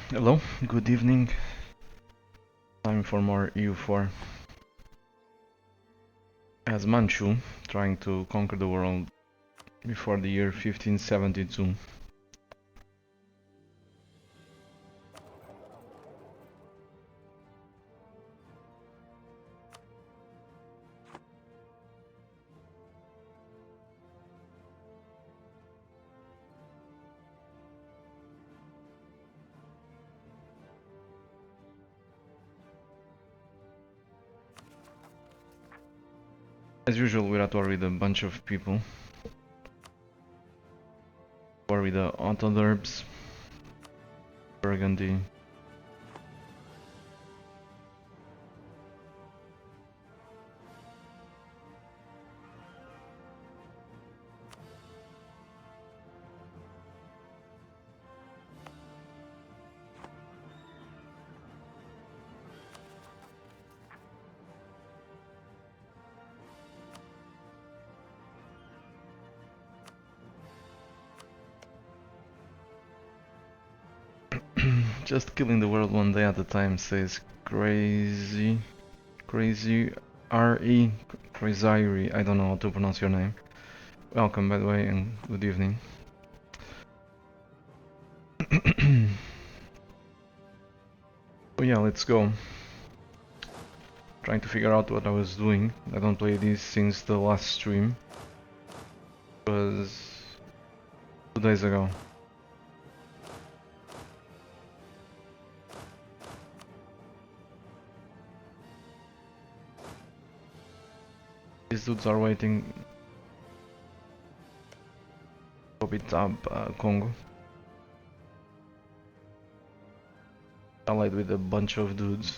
Hello, good evening. Time for more EU4. As Manchu, trying to conquer the world before the year 1572. As usual, we're at war with a bunch of people. War with the Autoderbs, Burgundy. Just killing the world one day at a time, says crazy. Crazy R.E. Crazyri. I don't know how to pronounce your name. Welcome, by the way, and good evening. Oh yeah, let's go. Trying to figure out what I was doing. I don't play this since the last stream. It was 2 days ago. These dudes are waiting. Bit up Congo. Allied with a bunch of dudes.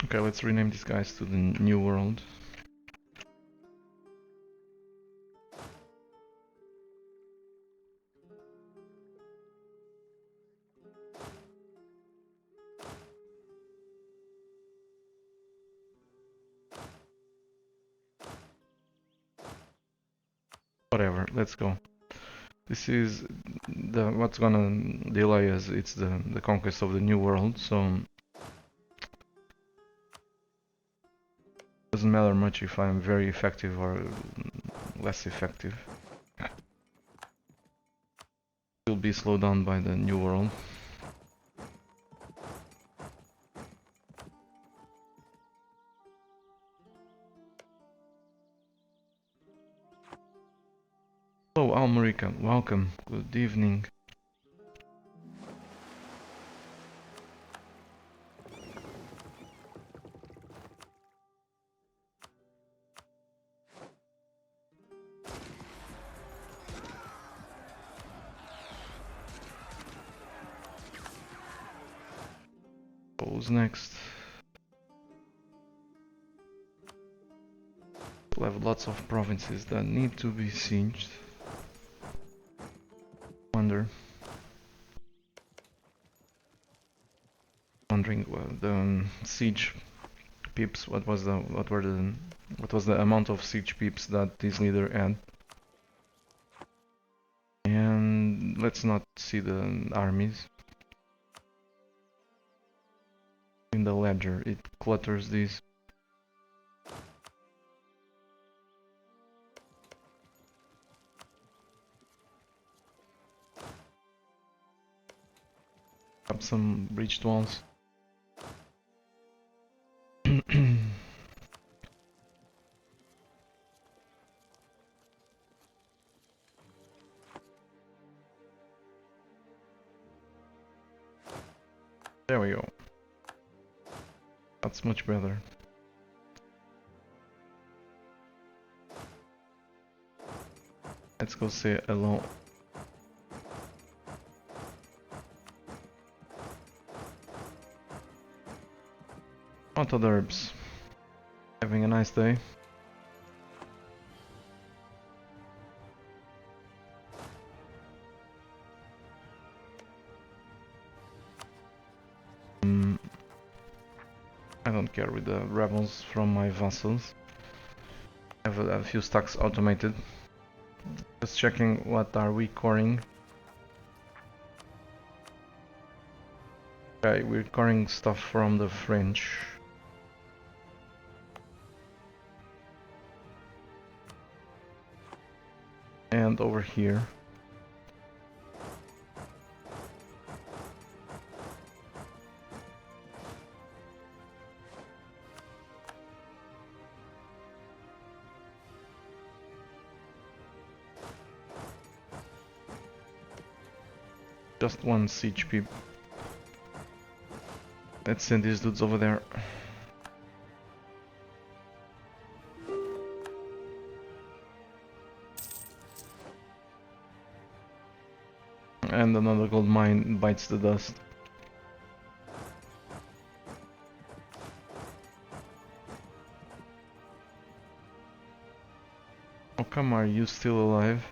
Okay, let's rename these guys to the New World. Whatever, let's go. This is the what's gonna delay us. It's the conquest of the New World, so doesn't matter much if I'm very effective or less effective. Will be slowed down by the New World. Hello, Almerica, welcome. Good evening. Who's next? We'll have lots of provinces that need to be sieged. Wondering what the siege pips. What was the amount of siege pips that this leader had? And let's not see the armies in the ledger. It clutters these. Have some breached walls. There we go. That's much better. Let's go say hello. Autoderbs. Having a nice day. I don't care with the rebels from my vassals. I have a few stacks automated. Just checking what are we coring. Okay, we're coring stuff from the French. And over here. Just one siege peep. Let's send these dudes over there. And another gold mine bites the dust. How come are you still alive?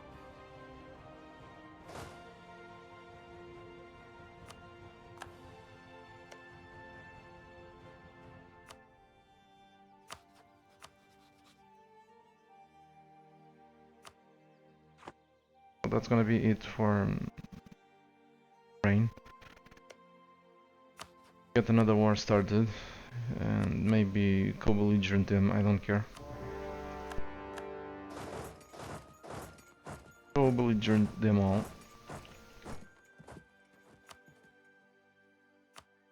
That's gonna be it for rain. Get another war started and maybe co-belligerent them, I don't care. Co-belligerent them all.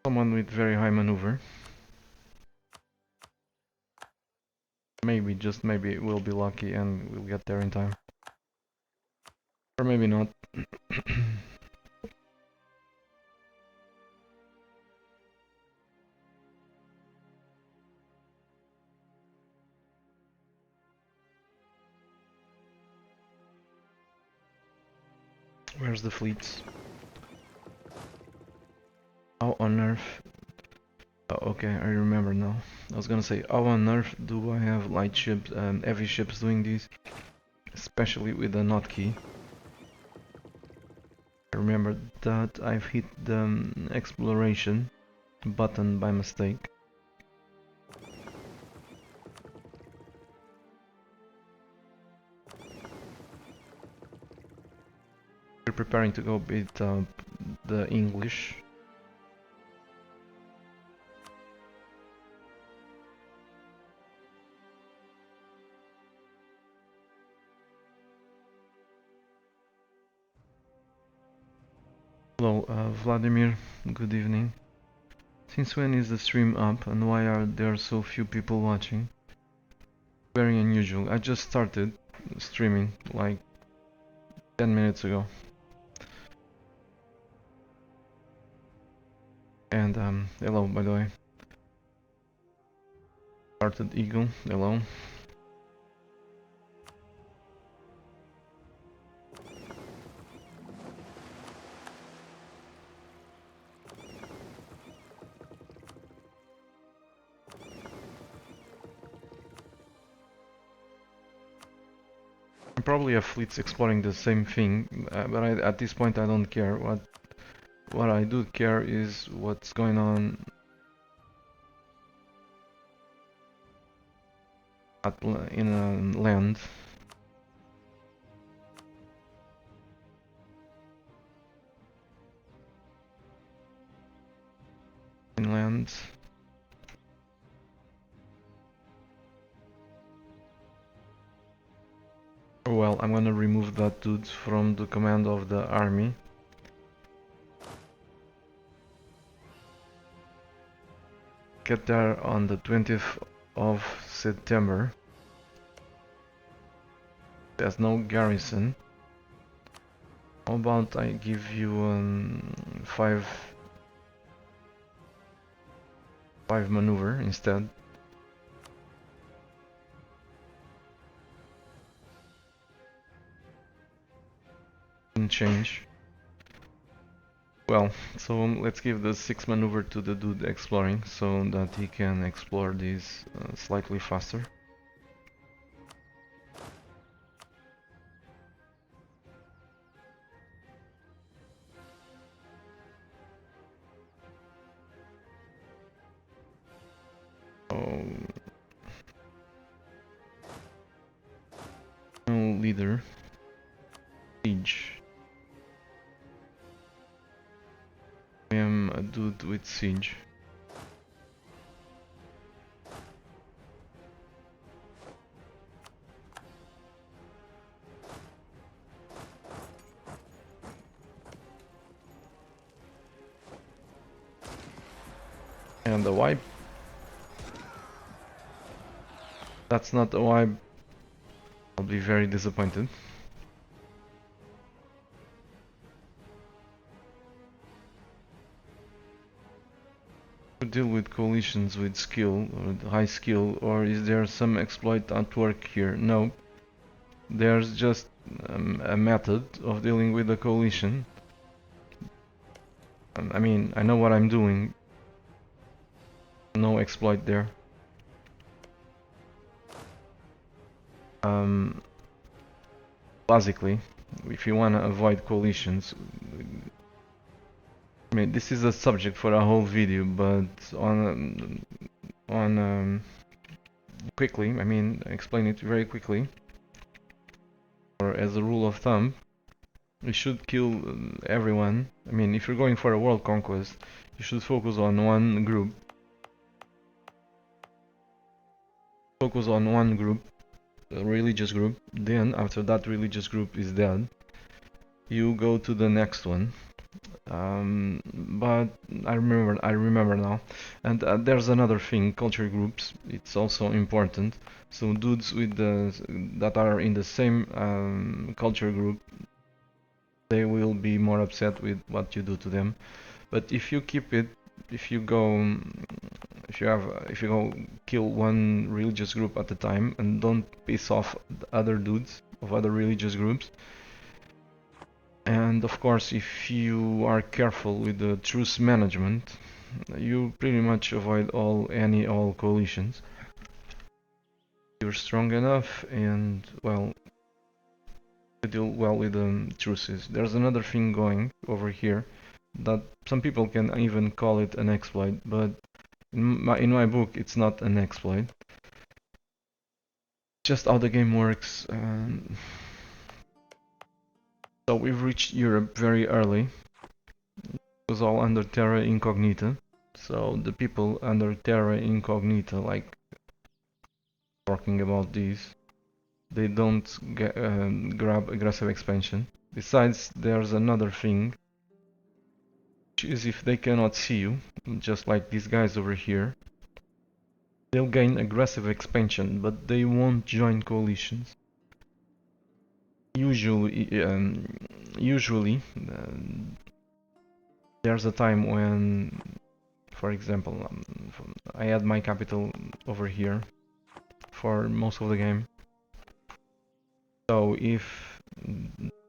Someone with very high maneuver. Maybe, just maybe, we'll be lucky and we'll get there in time. Or maybe not. Where's the fleets? How on earth? Oh, okay, I remember now. I was gonna say, how on earth do I have light ships and heavy ships doing these? Especially with the hotkey. I remember that I've hit the exploration button by mistake. We're preparing to go beat the English. Hello, Vladimir, good evening. Since when is the stream up and why are there so few people watching? Very unusual. I just started streaming like 10 minutes ago. And hello, by the way. Started Eagle, hello. Probably have fleets exploring the same thing, but at this point I don't care. What I do care is what's going on in land. Inland. Well, I'm gonna remove that dude from the command of the army. Get there on the 20th of September. There's no garrison. How about I give you five maneuver instead? Change. Well, so let's give the 6 maneuver to the dude exploring so that he can explore these slightly faster. Leader. Siege. I am a dude with siege. And the wipe. That's not a wipe. I'll be very disappointed. To deal with coalitions with skill or high skill, or is there some exploit at work here? No. There's just a method of dealing with a coalition. I mean, I know what I'm doing. No exploit there. Basically, if you want to avoid coalitions, I mean, this is a subject for a whole video, but quickly, I mean, explain it very quickly. Or as a rule of thumb, you should kill everyone. I mean, if you're going for a world conquest, you should focus on one group. Focus on one group, a religious group. Then, after that religious group is dead, you go to the next one. But I remember now. And there's another thing, culture groups. It's also important. So dudes with that are in the same culture group, they will be more upset with what you do to them. But if you keep it, if you go, if you go kill one religious group at a time and don't piss off the other dudes of other religious groups, and of course if you are careful with the truce management, you pretty much avoid all coalitions. You're strong enough and well to deal well with the truces. There's another thing going over here that some people can even call it an exploit, but in my book it's not an exploit. Just how the game works. So we've reached Europe very early. It was all under Terra Incognita. So the people under Terra Incognita, like talking about these, they don't grab aggressive expansion. Besides, there's another thing, which is if they cannot see you, just like these guys over here, they'll gain aggressive expansion, but they won't join coalitions. Usually, there's a time when, for example, I had my capital over here for most of the game. So if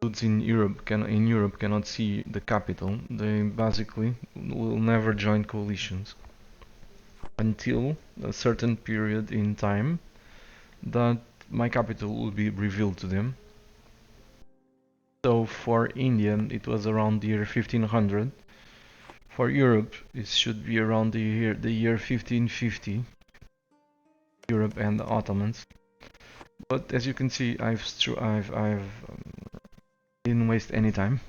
dudes in Europe cannot see the capital, they basically will never join coalitions until a certain period in time that my capital will be revealed to them. So for India it was around the year 1500. For Europe it should be around the year 1550. Europe and the Ottomans. But as you can see, I've didn't waste any time.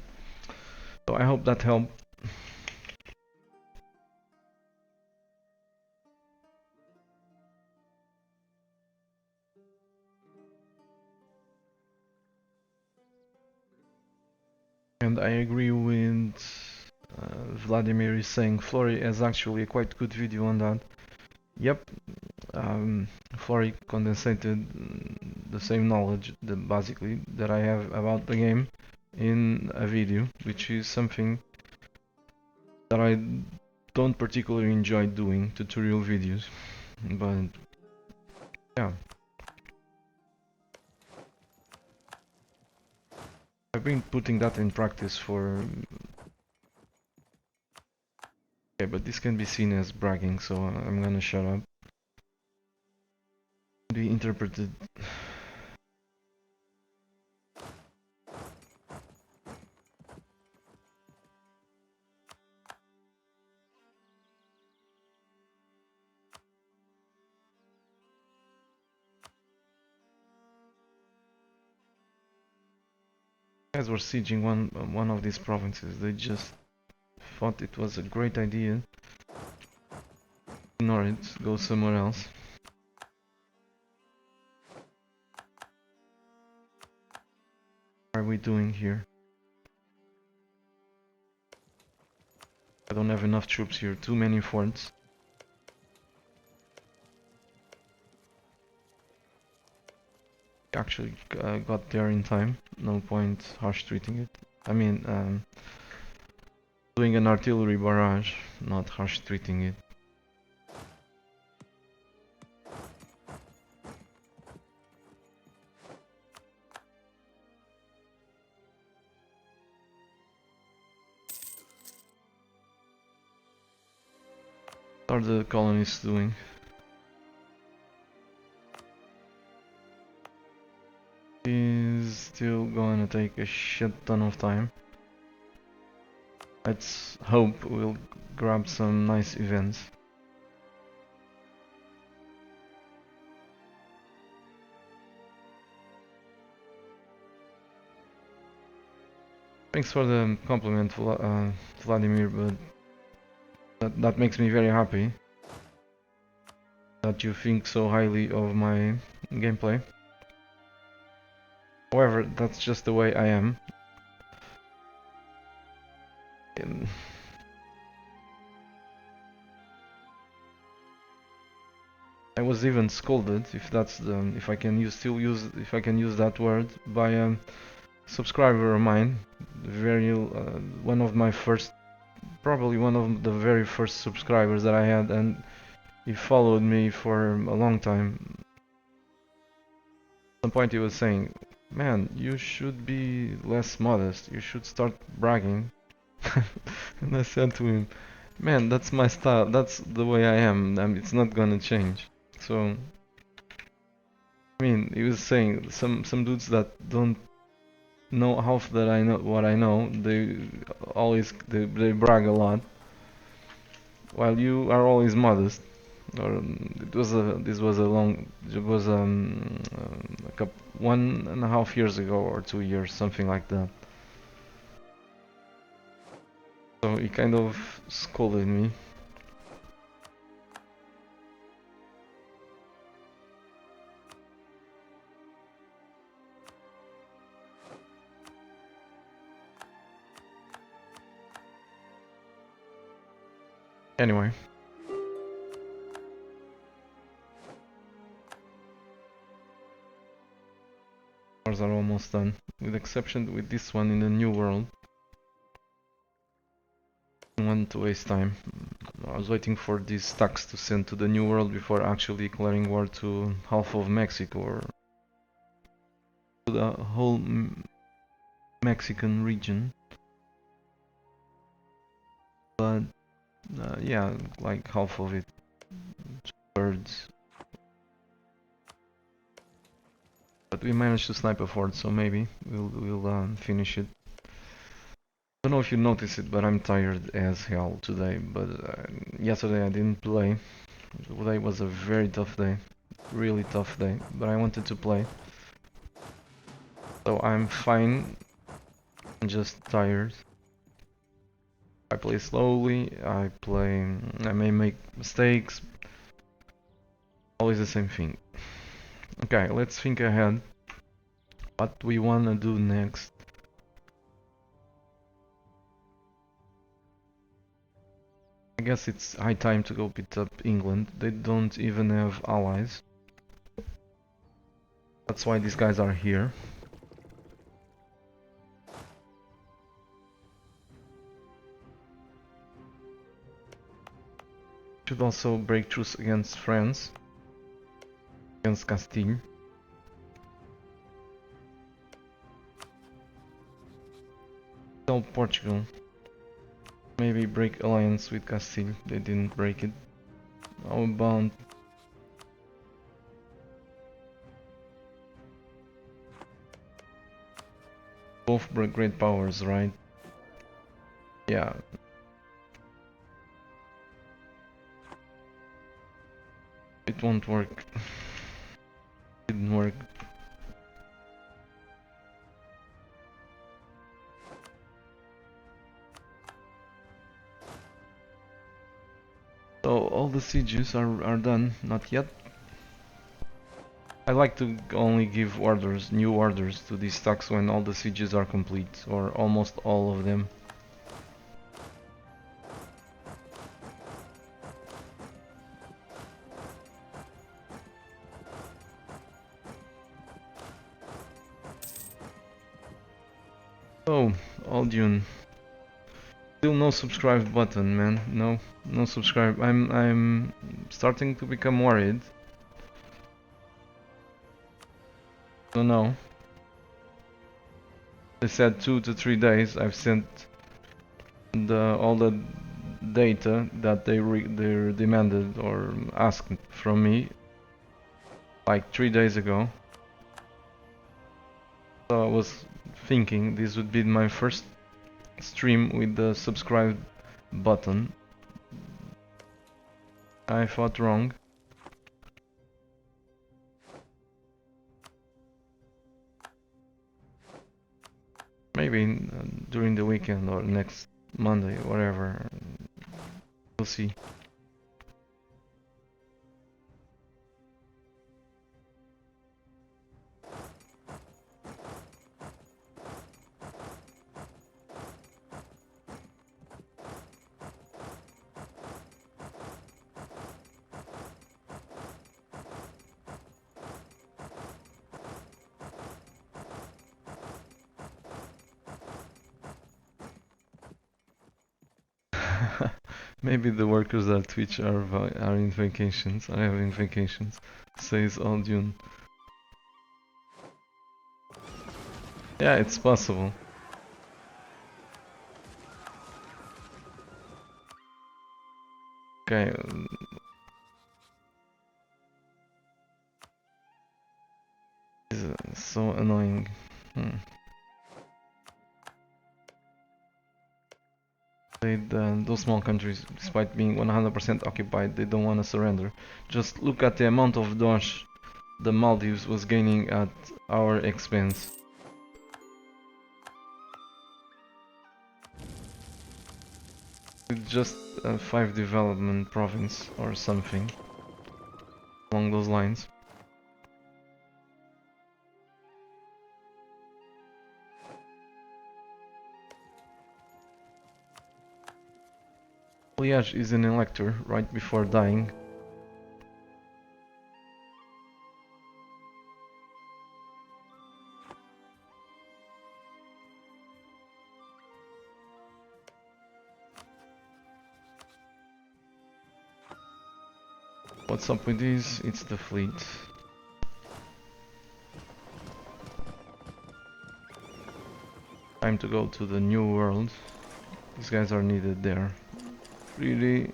So I hope that helped. And I agree with Vladimir is saying Flory has actually a quite good video on that. Yep, Flory condensated the same knowledge basically that I have about the game in a video, which is something that I don't particularly enjoy doing, tutorial videos, but yeah. I've been putting that in practice for Okay, but this can be seen as bragging, so I'm gonna shut up. Be interpreted. Guys were sieging one of these provinces. They just thought it was a great idea. Ignore it, go somewhere else. What are we doing here? I don't have enough troops here, too many forts. Actually got there in time, no point harsh treating it. I mean, doing an artillery barrage, not harsh treating it. What are the colonists doing? Is still gonna take a shit ton of time. Let's hope we'll grab some nice events. Thanks for the compliment, Vladimir, but that makes me very happy that you think so highly of my gameplay. However, that's just the way I am. I was even scolded, if I can use that word, by a subscriber of mine, one of my first, probably one of the very first subscribers that I had, and he followed me for a long time. At some point he was saying, "Man, you should be less modest. You should start bragging." And I said to him, "Man, that's my style. That's the way I am. It's not gonna change." So, I mean, he was saying some dudes that don't know half that I know what I know, they brag a lot, while you are always modest. Or it was like 1.5 years ago or 2 years, something like that. So he kind of scolded me. Anyway. Wars are almost done, with exception with this one in the New World. I don't want to waste time. I was waiting for these stacks to send to the New World before actually declaring war to half of Mexico or to the whole Mexican region. But yeah, like half of it, 2/3. But we managed to snipe a fort, so maybe we'll finish it. I don't know if you noticed it, but I'm tired as hell today. But yesterday I didn't play. Today was a very tough day, really tough day. But I wanted to play, so I'm fine. I'm just tired. I play slowly. I may make mistakes. Always the same thing. Okay, let's think ahead. What we wanna do next. I guess it's high time to go beat up England. They don't even have allies. That's why these guys are here. Should also break truce against France. Against Castile. Tell Portugal. Maybe break alliance with Castile. They didn't break it. How about both great powers, right? Yeah. It won't work. Didn't work. So all the sieges are done. Not yet. I like to only give orders, new orders to these stocks when all the sieges are complete, or almost all of them. Oh, Aldun. Still no subscribe button, man. No subscribe. I'm starting to become worried. Don't know. They said 2 to 3 days. I've sent all the data that they demanded or asked from me like 3 days ago. So I was thinking this would be my first stream with the subscribe button. I thought wrong. Maybe during the weekend or next Monday, whatever. We'll see. Maybe the workers at Twitch are in vacations. Are having vacations, says Aldun. Yeah, it's possible. Okay. It's so annoying. Those small countries, despite being 100% occupied, they don't want to surrender. Just look at the amount of dosh the Maldives was gaining at our expense. With just a 5 development province or something along those lines. Liège is an elector right before dying. What's up with these? It's the fleet. Time to go to the new world. These guys are needed there. Really,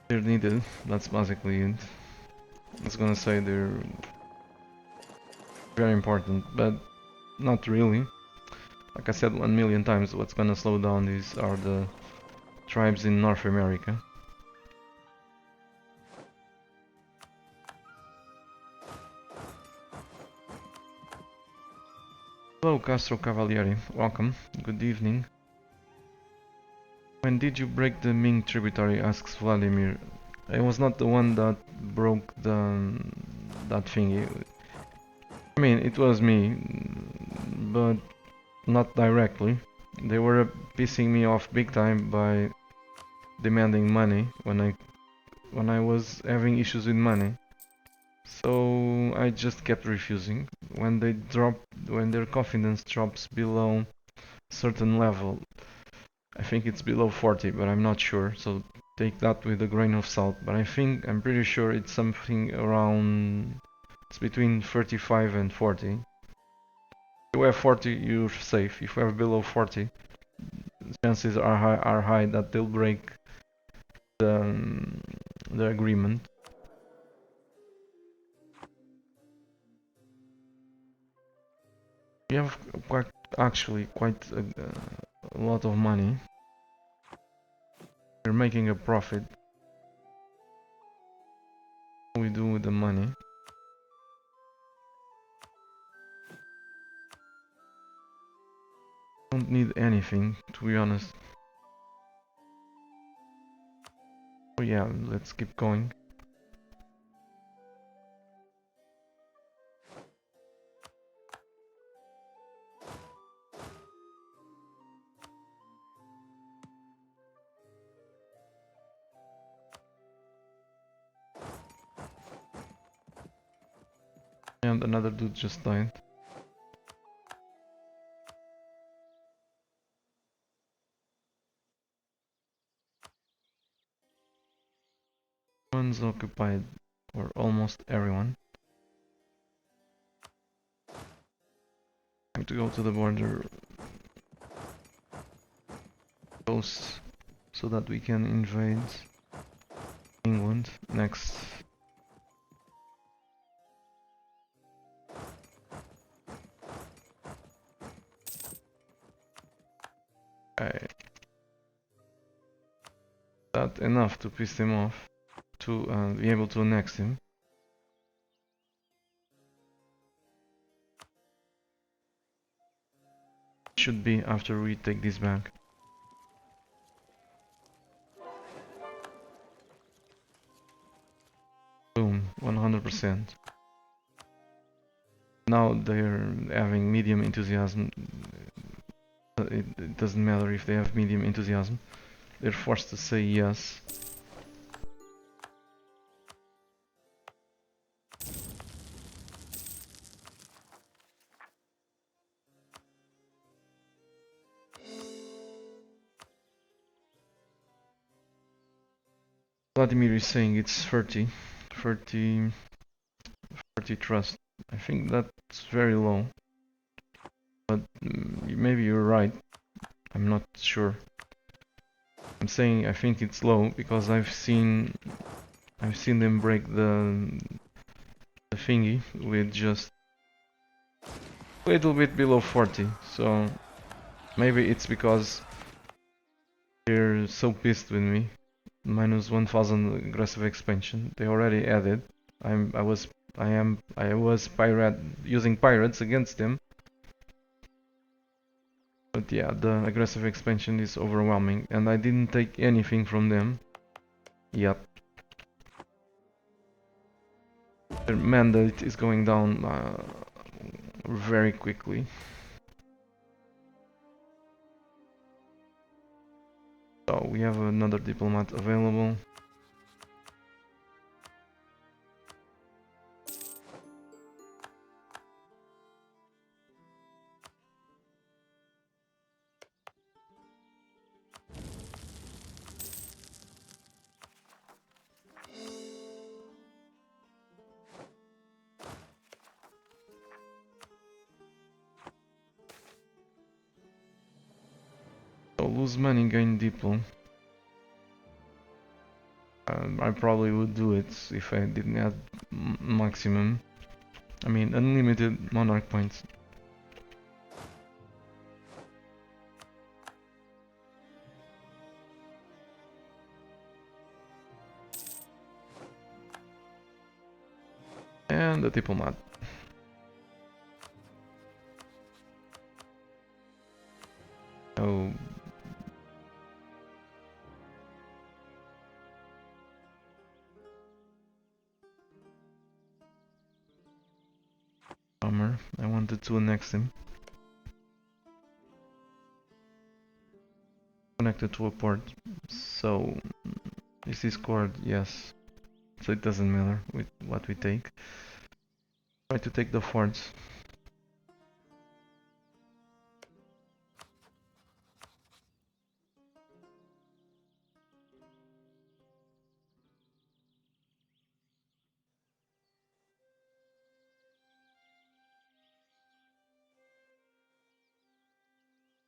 they're needed. That's basically it. I was gonna say they're very important, but not really. Like I said 1 million times, what's gonna slow down these are the tribes in North America. Hello Castro Cavalieri, welcome, good evening. When did you break the Ming tributary, asks Vladimir. I was not the one that broke that thingy. I mean, it was me, but not directly. They were pissing me off big time by demanding money when I was having issues with money. So I just kept refusing. When their confidence drops below a certain level, I think it's below 40, but I'm not sure. So take that with a grain of salt. But I'm pretty sure it's something around, it's between 35 and 40. you have 40, you're safe. If you have below 40, chances are high that they'll break the agreement. We have actually quite a lot of money. We're making a profit. What do we do with the money? Don't need anything, to be honest. Oh yeah, let's keep going. And another dude just died. Everyone's occupied, or almost everyone. I have to go to the border post so that we can invade England next. That enough to piss him off, to be able to annex him. Should be after we take this back. Boom, 100%. Now they're having medium enthusiasm. It doesn't matter if they have medium enthusiasm. They're forced to say yes. Vladimir is saying it's 30 trust. I think that's very low. But maybe you're right. I'm not sure. I'm saying I think it's low because I've seen them break the thingy with just a little bit below 40. So maybe it's because they're so pissed with me. Minus 1000 aggressive expansion. They already added. I was using pirates against them. But yeah, the aggressive expansion is overwhelming, and I didn't take anything from them yet. Their mandate is going down very quickly. So we have another diplomat available. So lose money, gain diplo. I probably would do it if I didn't have maximum. I mean, unlimited monarch points. And the diplomat. Oh. Bummer. I wanted to annex him. Connected to a port. So, is this scored? Yes. So it doesn't matter with what we take. Try to take the forts.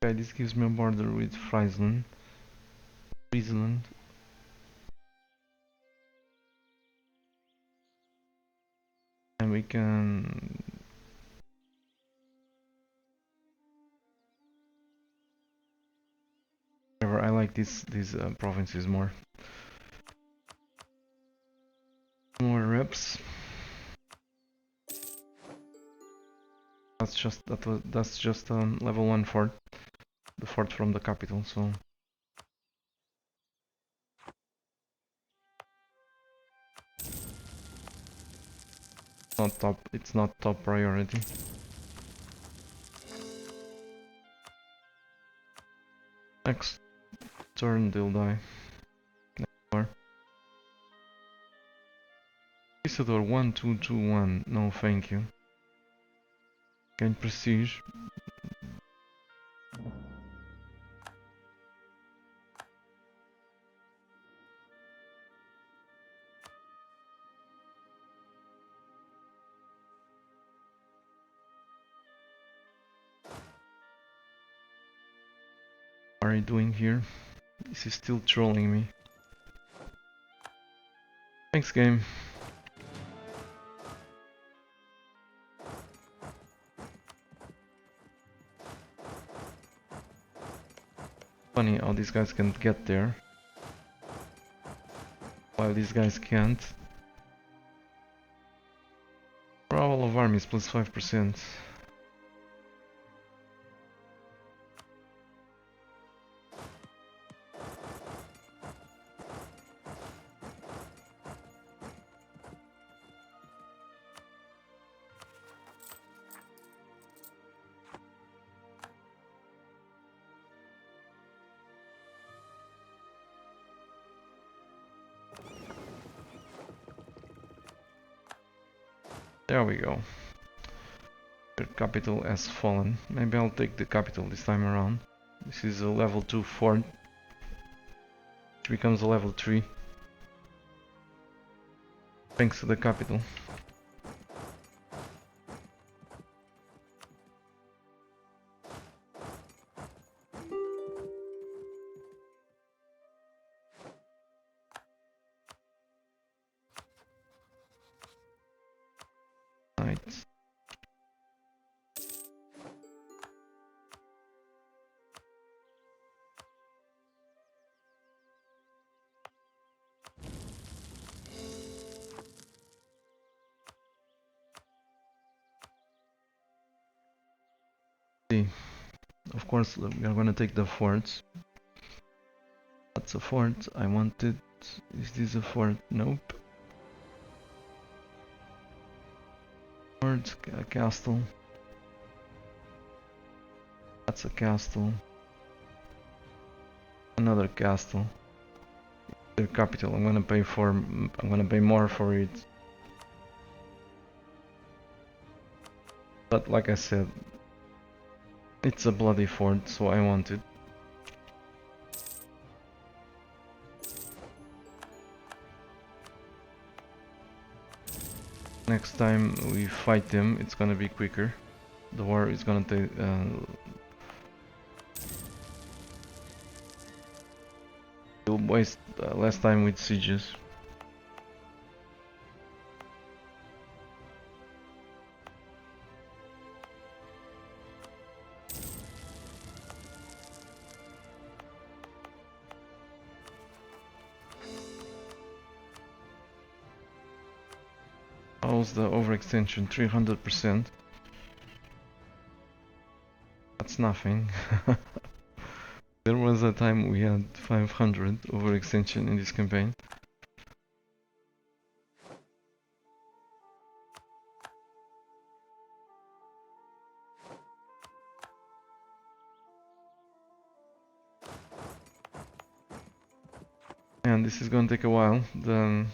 Okay, this gives me a border with Friesland. And we can... However, I like these provinces more. More reps. That's just level 1 fort. The fort from the capital, so... It's not top priority. Next turn they'll die. Next war. Isidore 1221. No, thank you. Gain prestige. What are you doing here? This is still trolling me. Thanks, game. Funny how these guys can get there, while these guys can't. Morale of armies plus 5%. There we go. Their capital has fallen. Maybe I'll take the capital this time around. This is a level 2 fort, which becomes a level 3. Thanks to the capital. Right. See, of course we are gonna take the forts. That's a fort. I wanted. Is this a fort? Nope. Fort, a castle. That's a castle. Another castle. Their capital. I'm gonna pay more for it. But like I said, it's a bloody fort, so I want it. Next time we fight them, it's gonna be quicker. The war is gonna take... we'll waste less time with sieges. How's the overextension? 300%. That's nothing. There was a time we had 500 overextension in this campaign. And this is gonna take a while, the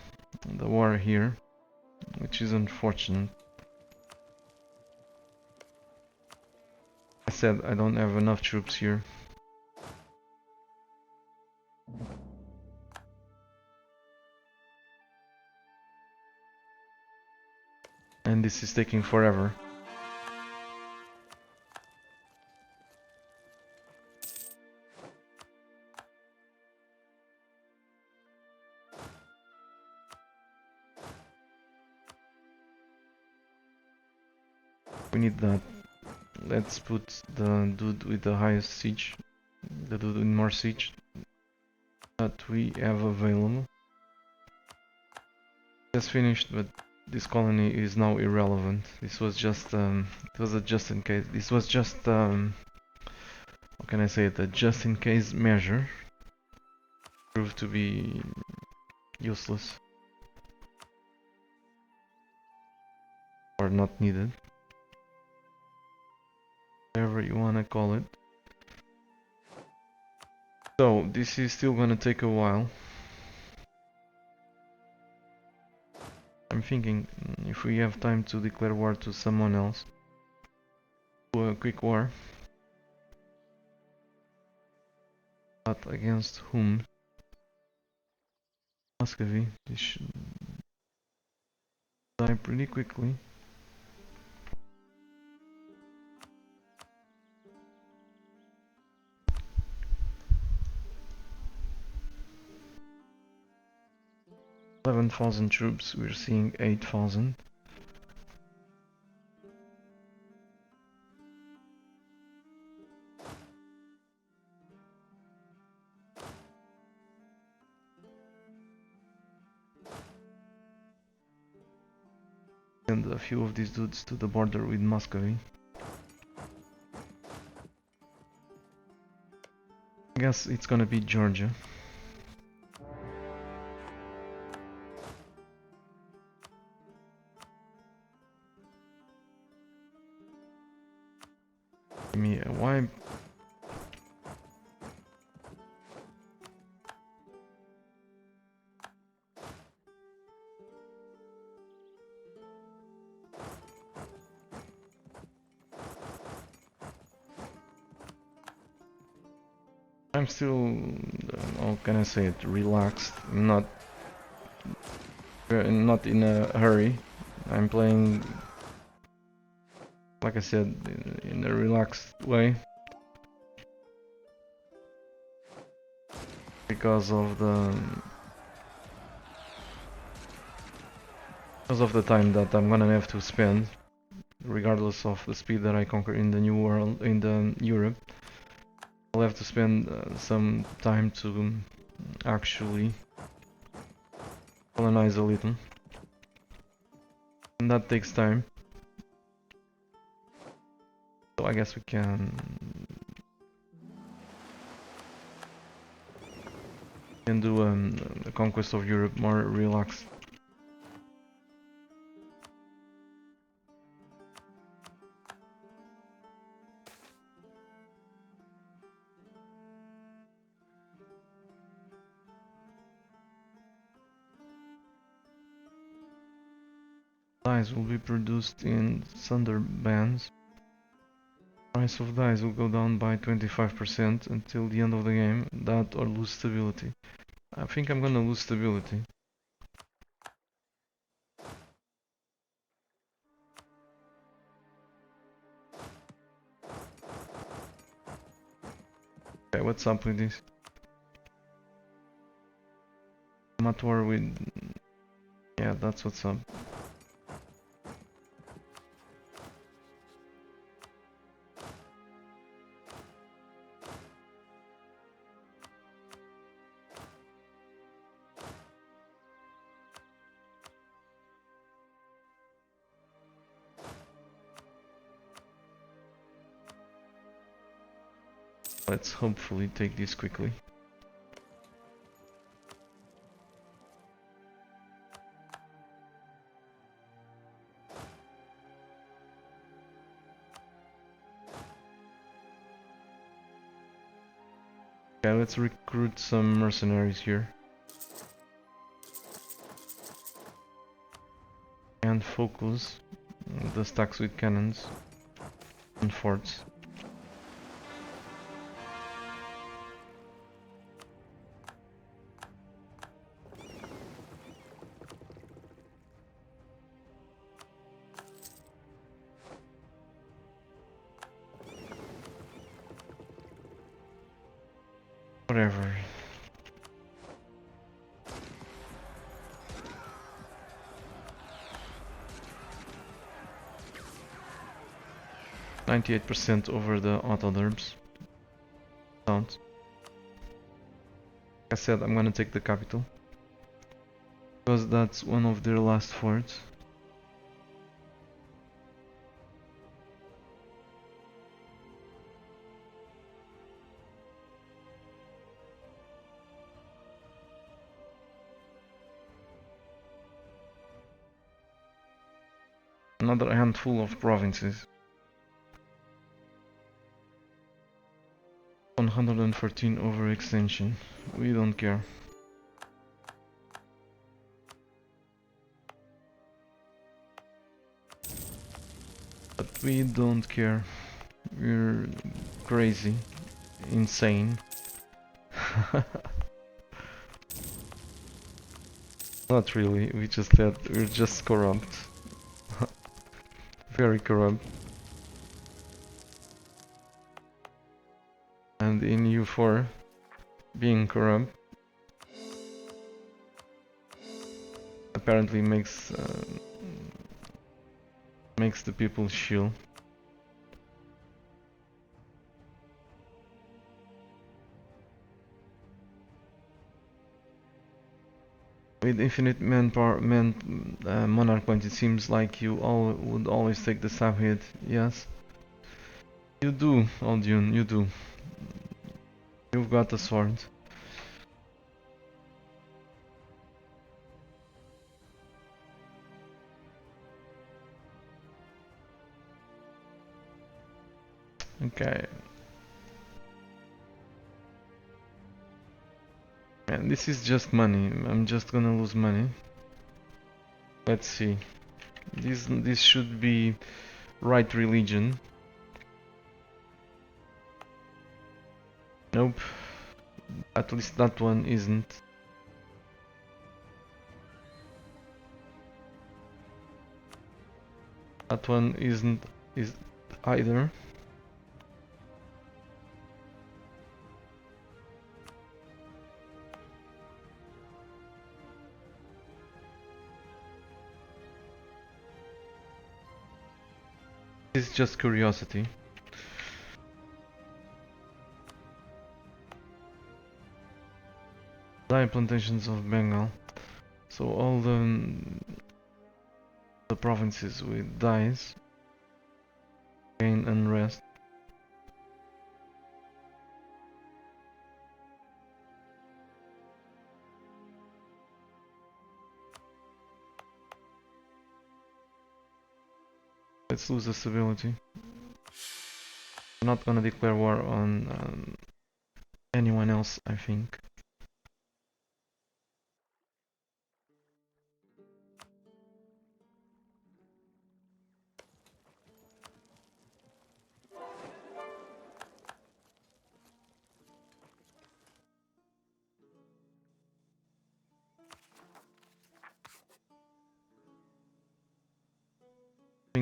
war here, which is unfortunate. I said I don't have enough troops here. And this is taking forever. We need that. Let's put the dude with the highest siege, the dude with more siege that we have available. Just finished, but this colony is now irrelevant. This was just it was a just in case. This was just how can I say it? A just in case measure. Proved to be useless or not needed. Whatever you wanna call it. So this is still gonna take a while. I'm thinking if we have time to declare war to someone else. Do a quick war. But against whom? Muscovy. This should die pretty quickly. $11,000 troops, we're seeing 8,000. And a few of these dudes to the border with Muscovy. I guess it's gonna be Georgia. Why? I'm still, how can I say it, relaxed, not in a hurry. I'm playing, like I said, in a relaxed way. Because of the time that I'm gonna have to spend, regardless of the speed that I conquer in the new world, in the Europe. I'll have to spend some time to actually colonize a little, and that takes time. So I guess we can do a conquest of Europe more relaxed. Dyes will be produced in thunder bands. Price of dyes will go down by 25% until the end of the game. That or lose stability. I think I'm gonna lose stability. Okay, what's up with this? I'm at war with... Yeah, that's what's up. Let's hopefully take this quickly. Okay, let's recruit some mercenaries here. And focus the stacks with cannons and forts. Whatever. 98% over the autoderms. Sounds. Like I said, I'm gonna take the capital. Because that's one of their last forts. Another handful of provinces. 114 overextension. We don't care. But we don't care. We're crazy. Insane. Not really, we just said we're just corrupt. Very corrupt. And in U4, being corrupt apparently makes the people chill. With infinite manpower, monarch points, it seems like you all would always take the sub hit. Yes, you do, Aldion, you do. You've got a sword. Okay. And this is just money. I'm just gonna lose money. Let's see. This should be right religion. Nope. At least that one isn't. That one isn't either. It's just curiosity. Dye plantations of Bengal. So all the provinces with dyes gain unrest. Let's lose the stability. I'm not gonna declare war on anyone else, I think.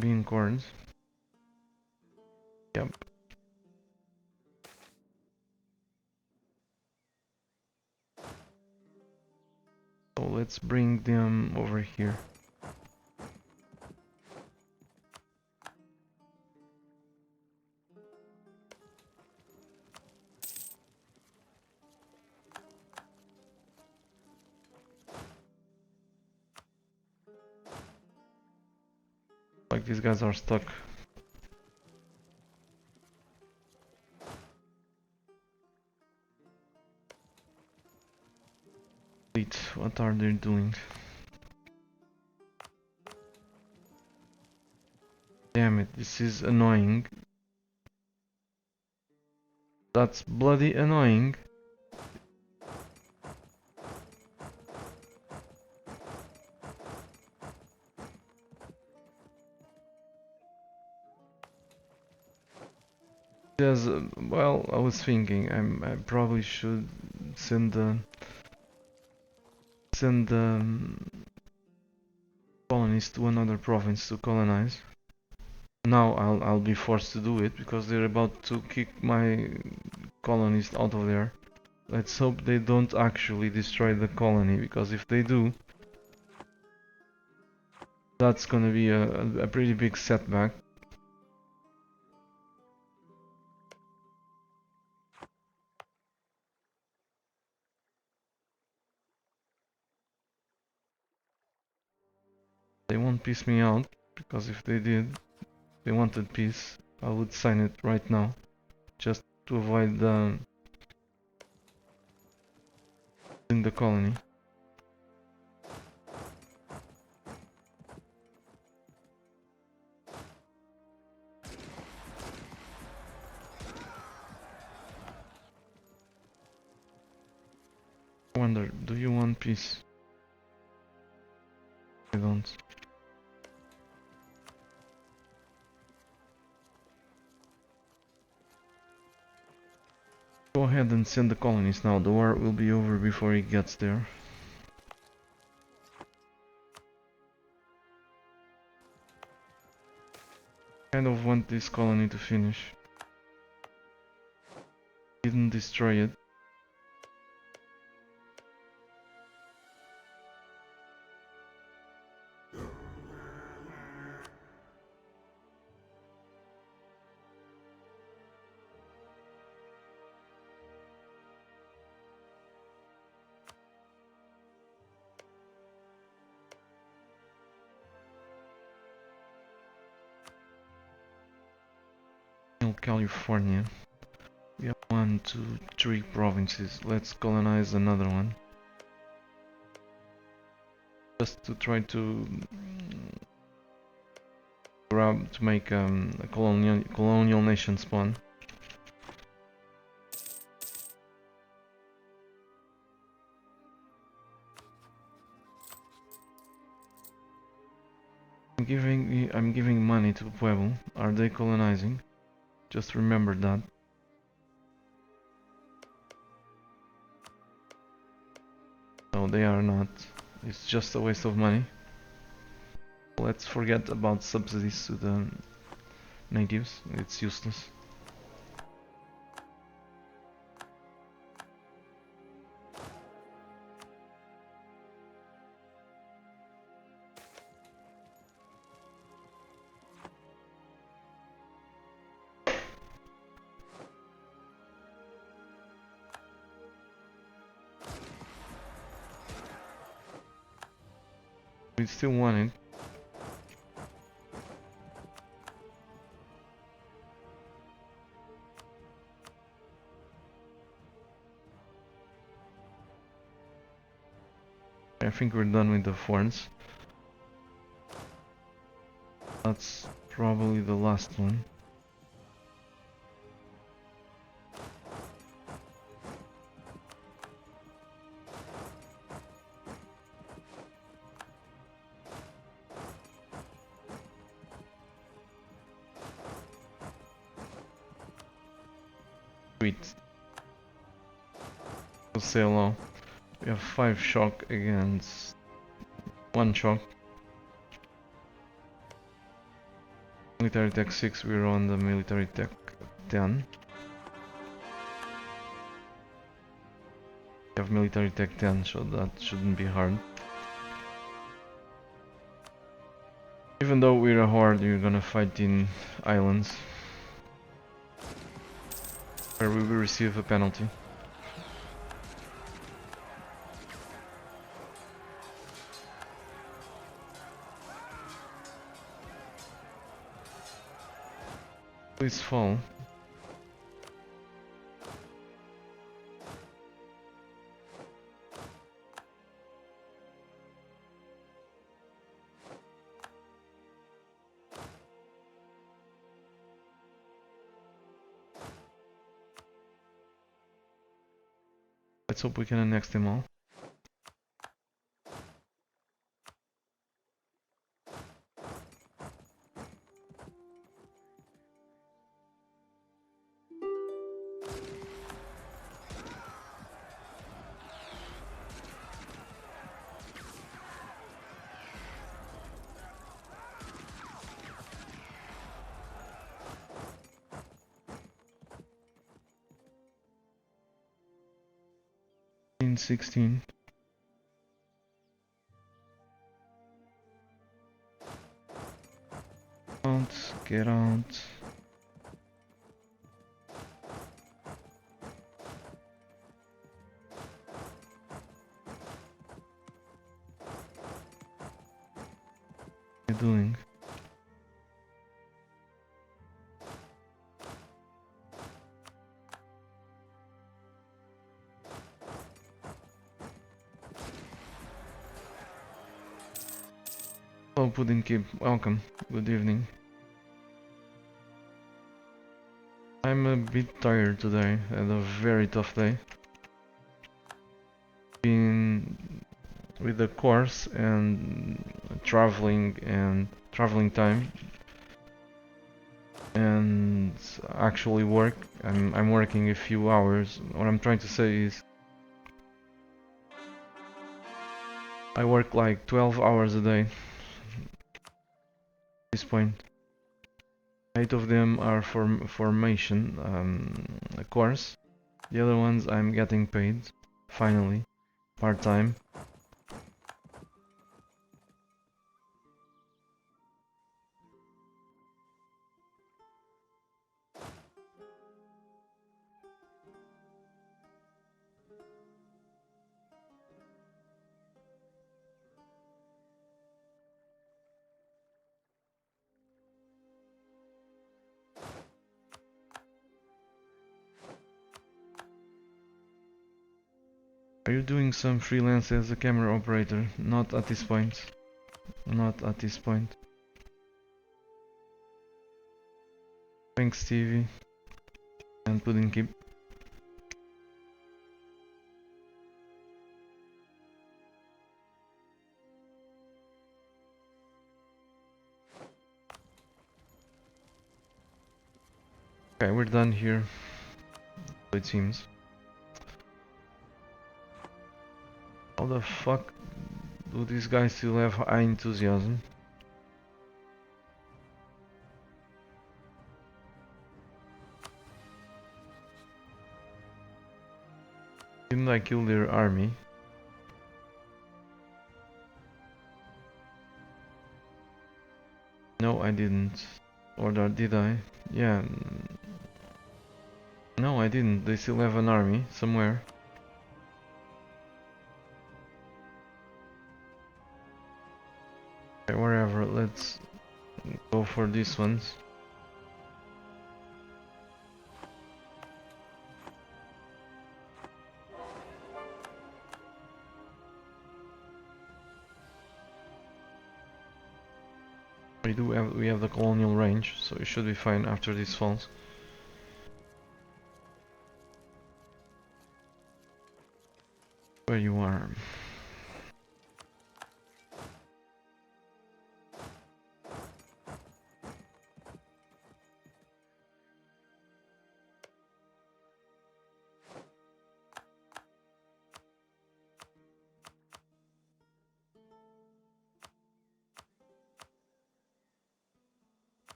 Bean corns. Yep. So let's bring them over here. Like these guys are stuck. Wait, what are they doing? Damn it, this is annoying. That's bloody annoying. Yes, well, I was thinking I probably should send the colonies to another province to colonize. Now I'll be forced to do it because they're about to kick my colonists out of there. Let's hope they don't actually destroy the colony, because if they do, that's gonna be a pretty big setback. don't piss me out, because if they did, they wanted peace, I would sign it right now, just to avoid in the colony. I wonder, do you want peace? I don't. Go ahead and send the colonies now, the war will be over before he gets there. Kind of want this colony to finish. Didn't destroy it. California. We have 1, 2, 3 provinces. Let's colonize another one. Just to try to make a colonial nation spawn. I'm giving money to Pueblo. Are they colonizing? Just remember that. No, they are not. It's just a waste of money. Let's forget about subsidies to the natives. It's useless. We still want it. I think we're done with the forts. That's probably the last one. Sweet. We'll say hello. We have 5 shock against 1 shock. Military tech 6, we're on the military tech 10. We have military tech 10, so that shouldn't be hard. Even though we're a horde, we're gonna fight in islands, where we will receive a penalty. Please fall. Let's hope we can annex them all. In 16. Get out. you doing? Oh, Pudding Kid, welcome. Good evening. I'm a bit tired today. I had a very tough day. Been with the course and traveling time and actually work. I'm working a few hours. What I'm trying to say is I work like 12 hours a day at this point. 8 of them are for formation a course. The other ones I'm getting paid finally part-time. Are you doing some freelance as a camera operator? Not at this point. Not at this point. Thanks, Stevie. And Pudding Keep. Okay, we're done here. It seems. How the fuck do these guys still have high enthusiasm? Didn't I kill their army? No, I didn't. Or did I? Yeah. No, I didn't. They still have an army somewhere. Okay, wherever. Let's go for these ones. We have the colonial range, so it should be fine after this falls. Where you are.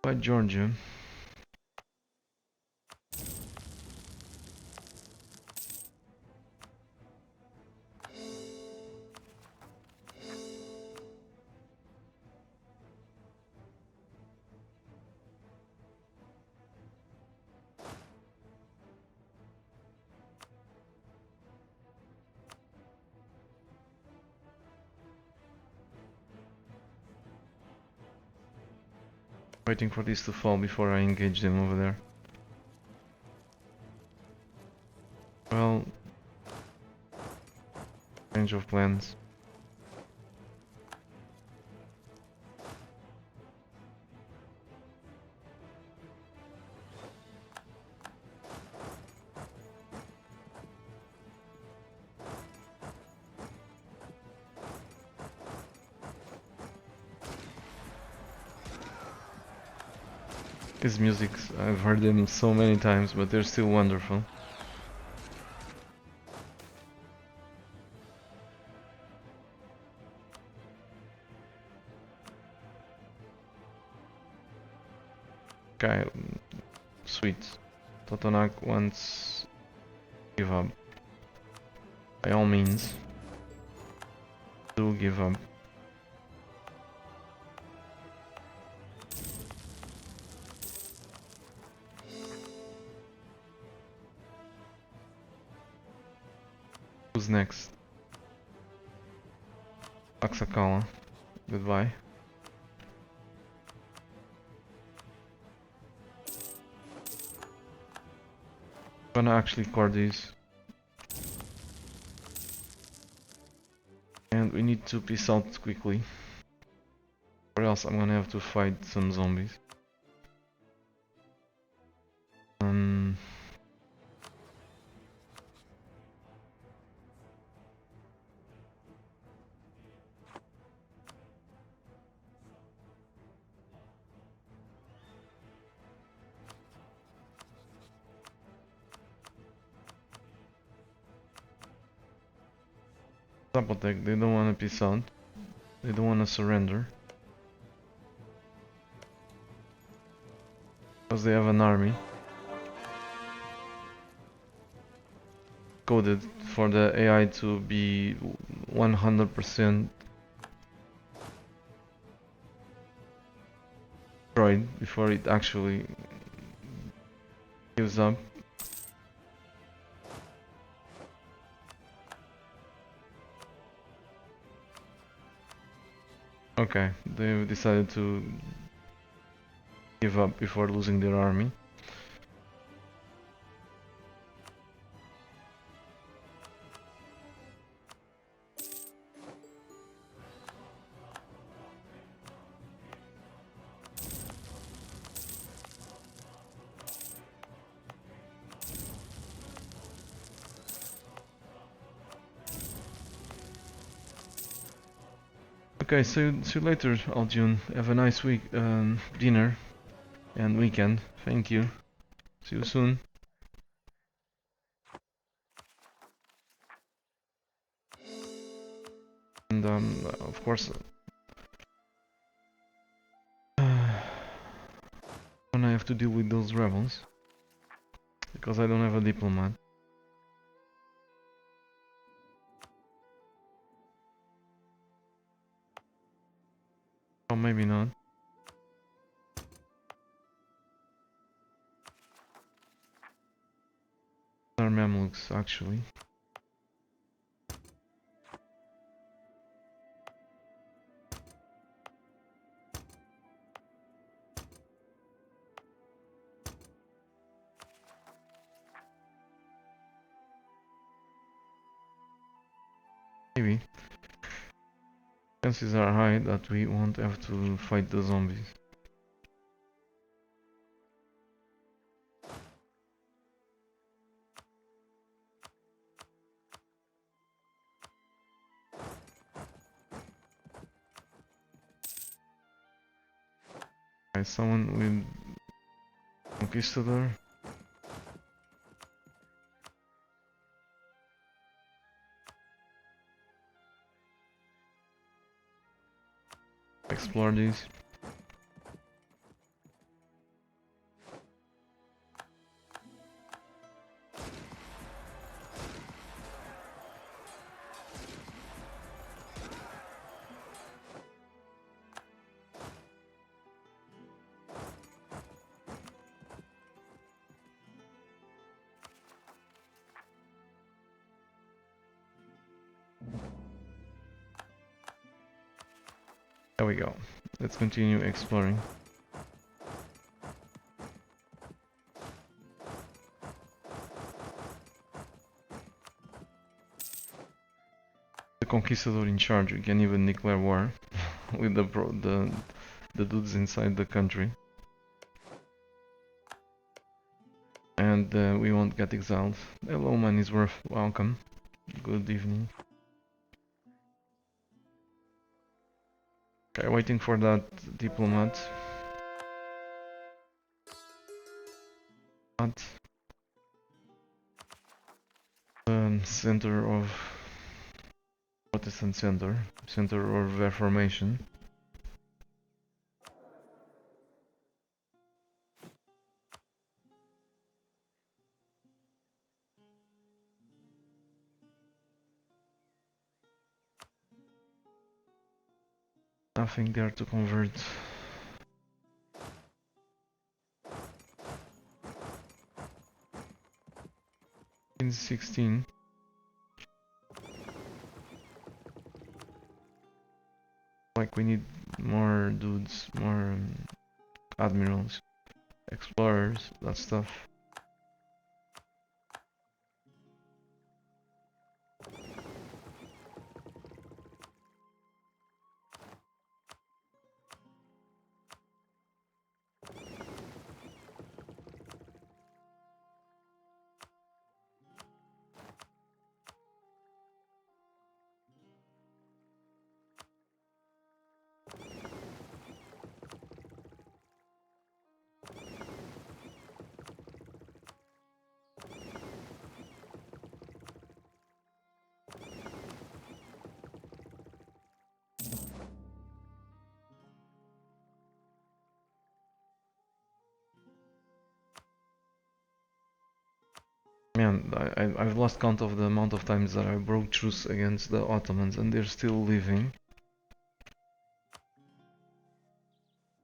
By Georgia. Waiting for this to fall before I engage them over there. Well, change of plans. His music, I've heard them so many times, but they're still wonderful. Okay, sweet. Totonak wants give up. By all means, do give up. Who's next? Axakala. Goodbye. I'm gonna actually core these. And we need to peace out quickly. Or else I'm gonna have to fight some zombies. Zapotec, they don't wanna peace out. They don't wanna surrender. Because they have an army. Coded for the AI to be 100% destroyed before it actually gives up. Okay, they decided to give up before losing their army. Okay, see you later, Aljun. Have a nice week, dinner and weekend. Thank you. See you soon. And of course, when I have to deal with those rebels, because I don't have a diplomat. Or maybe not. They're Mamluks, actually. Maybe. Chances are high that we won't have to fight the zombies. Okay, someone with Conquistador. Explore these. There we go. Let's continue exploring. The Conquistador in charge. We can even declare war with the dudes inside the country. And we won't get exiled. Hello, man, is worth welcome. Good evening. Okay, waiting for that diplomat. At center of Protestant center of Reformation. Nothing there to convert. In 16. Like we need more dudes, more admirals, explorers, that stuff. Man, I've lost count of the amount of times that I broke truce against the Ottomans and they're still living.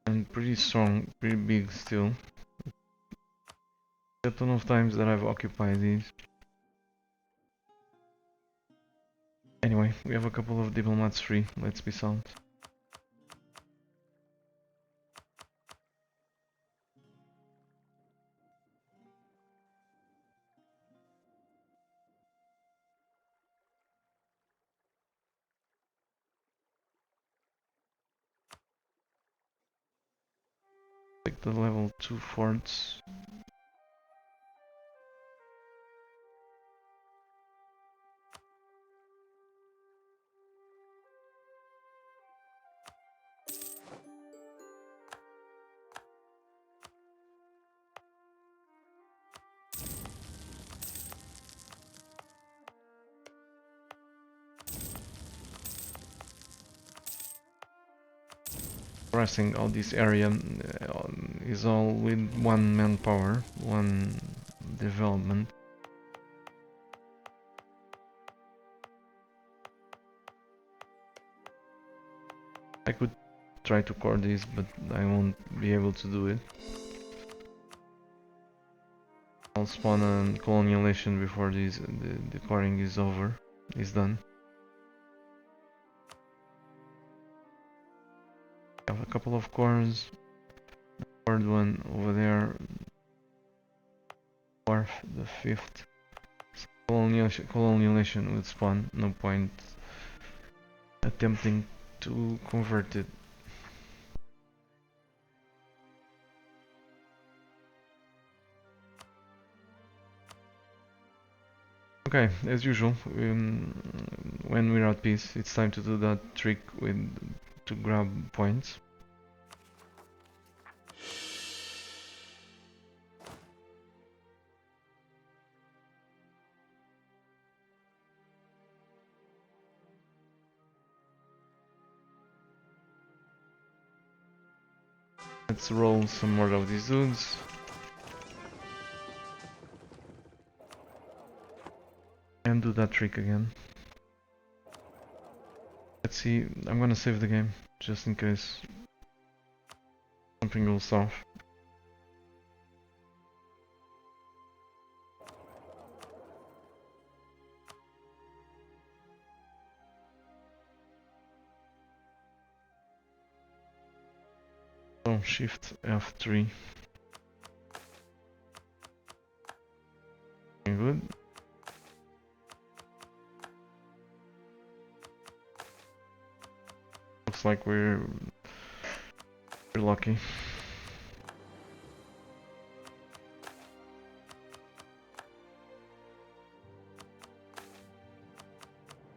And pretty strong, pretty big still. A ton of times that I've occupied these. Anyway, we have a couple of diplomats free, let's be sound. Take the level 2 forts. Pressing out this area is all with one manpower, one development. I could try to core this, but I won't be able to do it. I'll spawn a colonialization before the coring is over, is done. I have a couple of cores. Third one over there. Fourth, the fifth. Colonialization would spawn. No point attempting to convert it. Okay, as usual, when we're at peace, it's time to do that trick to grab points. Let's roll some more of these dudes. And do that trick again. Let's see, I'm gonna save the game, just in case something goes off. So, Shift F3. Okay, good. Looks like we're lucky.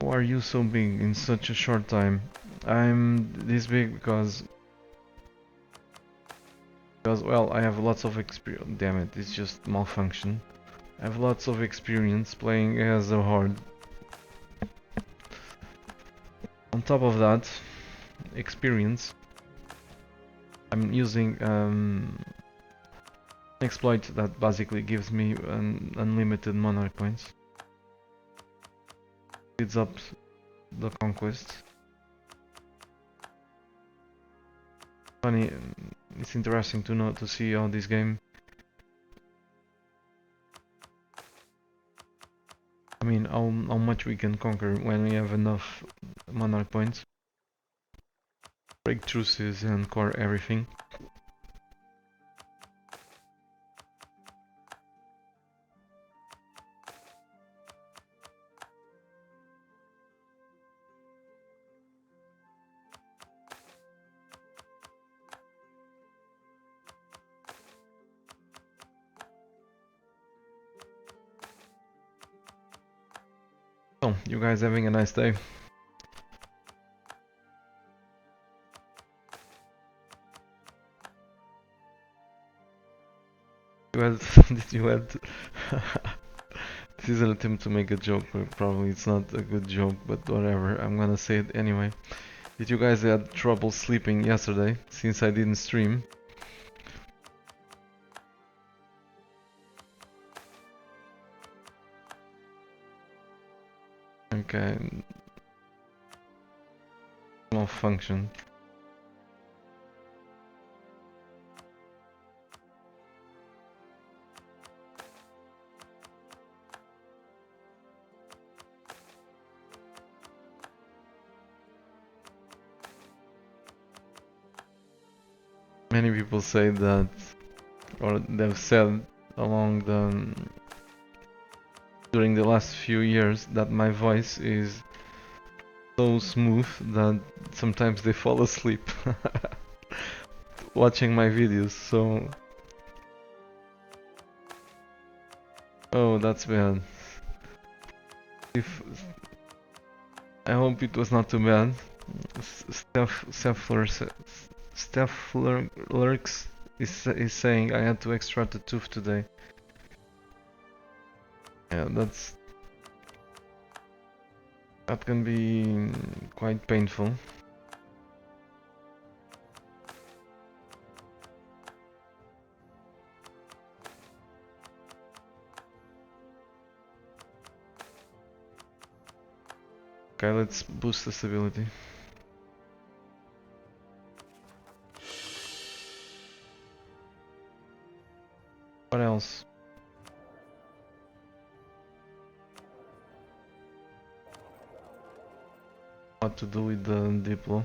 Why are you so big in such a short time? I'm this big because well, I have lots of experience. Damn it, it's just malfunction. I have lots of experience playing as a horde. On top of that experience, I'm using exploit that basically gives me unlimited monarch points. Speeds up the conquest. Funny, it's interesting to see how this game. I mean, how much we can conquer when we have enough monarch points. break truces and core everything. So, you guys having a nice day? Did you add? This is an attempt to make a joke, but probably it's not a good joke, but whatever, I'm gonna say it anyway. Did you guys have trouble sleeping yesterday, since I didn't stream? Okay. Malfunction. Many people say that, or they've said along during the last few years that my voice is so smooth that sometimes they fall asleep watching my videos, so... Oh, that's bad. If I hope it was not too bad. Steph Lurks is saying I had to extract a tooth today. Yeah, that can be quite painful. Okay, let's boost the stability. What else? What to do with the Diplo?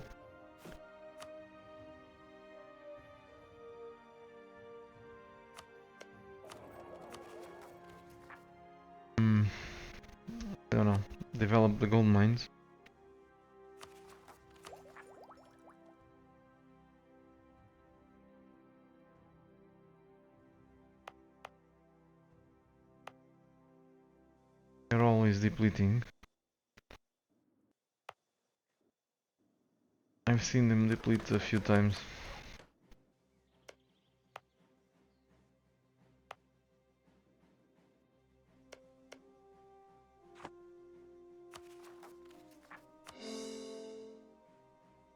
I don't know. Develop the gold mines. They're always depleting. I've seen them deplete a few times.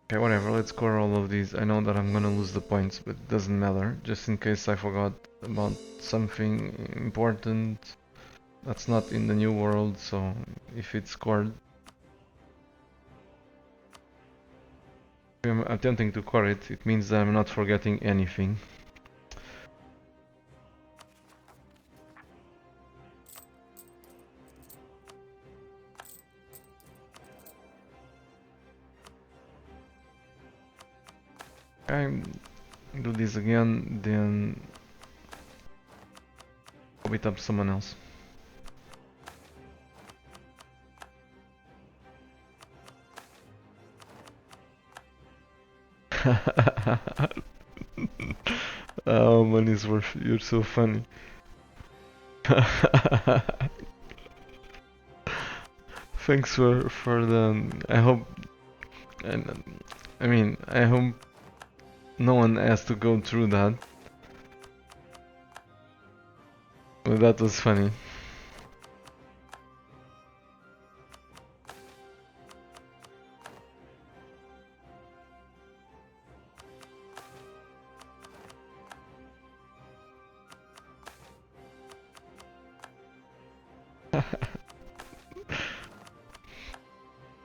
Okay, whatever, let's core all of these. I know that I'm gonna lose the points, but it doesn't matter. Just in case I forgot about something important that's not in the new world, so if it's scored... If I'm attempting to core it, it means that I'm not forgetting anything. I do this again, then I'll beat up someone else. Oh, money's worth. You're so funny. Thanks for the. I hope. I mean, I hope no one has to go through that. But that was funny.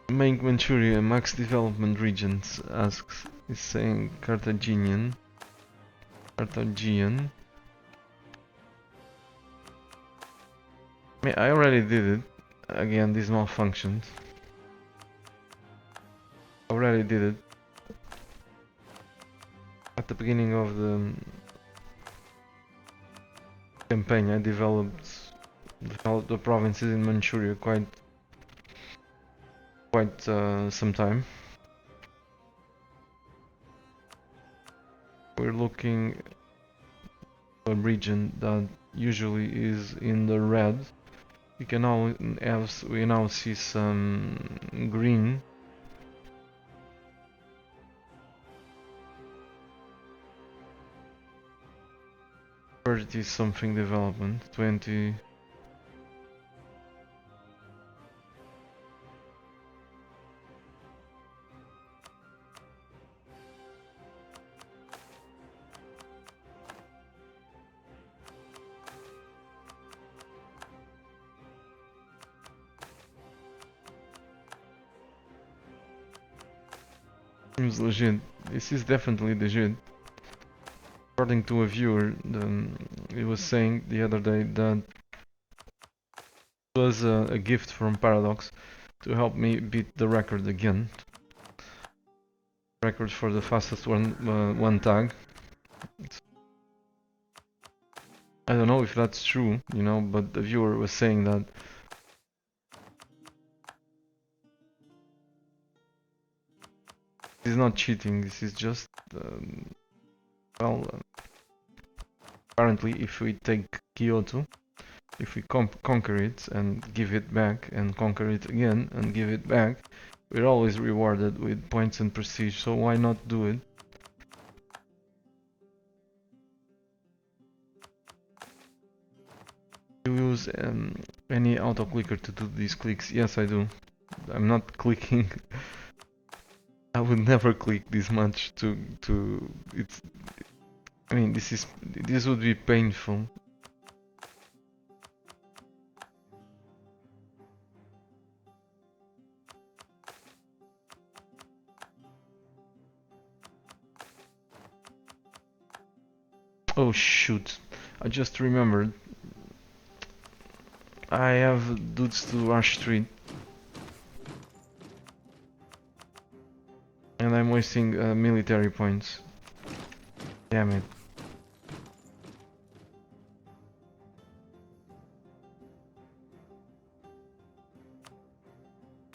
Make Manchuria max development regions, asks, is saying Carthaginian. Carthaginian. I already did it. Again, this malfunctioned. Already did it. at the beginning of the campaign, I developed the provinces in Manchuria quite some time. We're looking at a region that usually is in the red. We now see some green. Where it is something development 20. Seems legit. This is definitely legit. According to a viewer, he was saying the other day that it was a gift from Paradox to help me beat the record again. Record for the fastest one tag. I don't know if that's true, you know, but the viewer was saying that this is not cheating. This is just well. Apparently, if we take Kyoto, if we conquer it and give it back and conquer it again and give it back, we're always rewarded with points and prestige, so why not do it? Do you use any auto clicker to do these clicks? Yes, I do. I'm not clicking. I would never click this much to it's. I mean, this would be painful. Oh shoot, I just remembered. I have dudes to rush street. And I'm wasting military points. Damn it.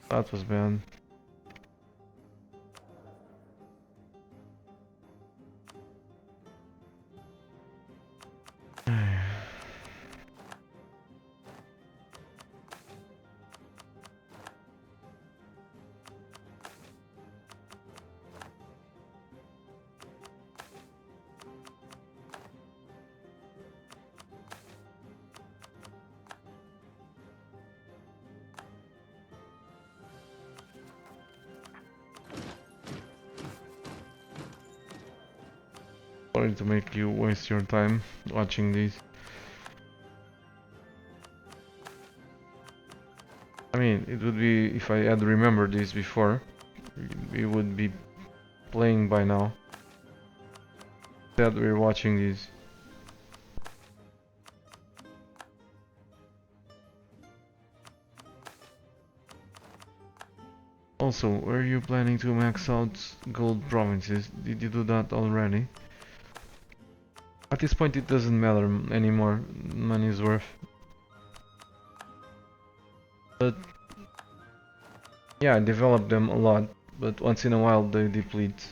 That was bad. Sorry to make you waste your time watching this. I mean, it would be, if I had remembered this before, we would be playing by now. Instead we're watching this. Also, were you planning to max out gold provinces? Did you do that already? At this point it doesn't matter anymore, money's worth. But yeah, I developed them a lot, but once in a while they deplete.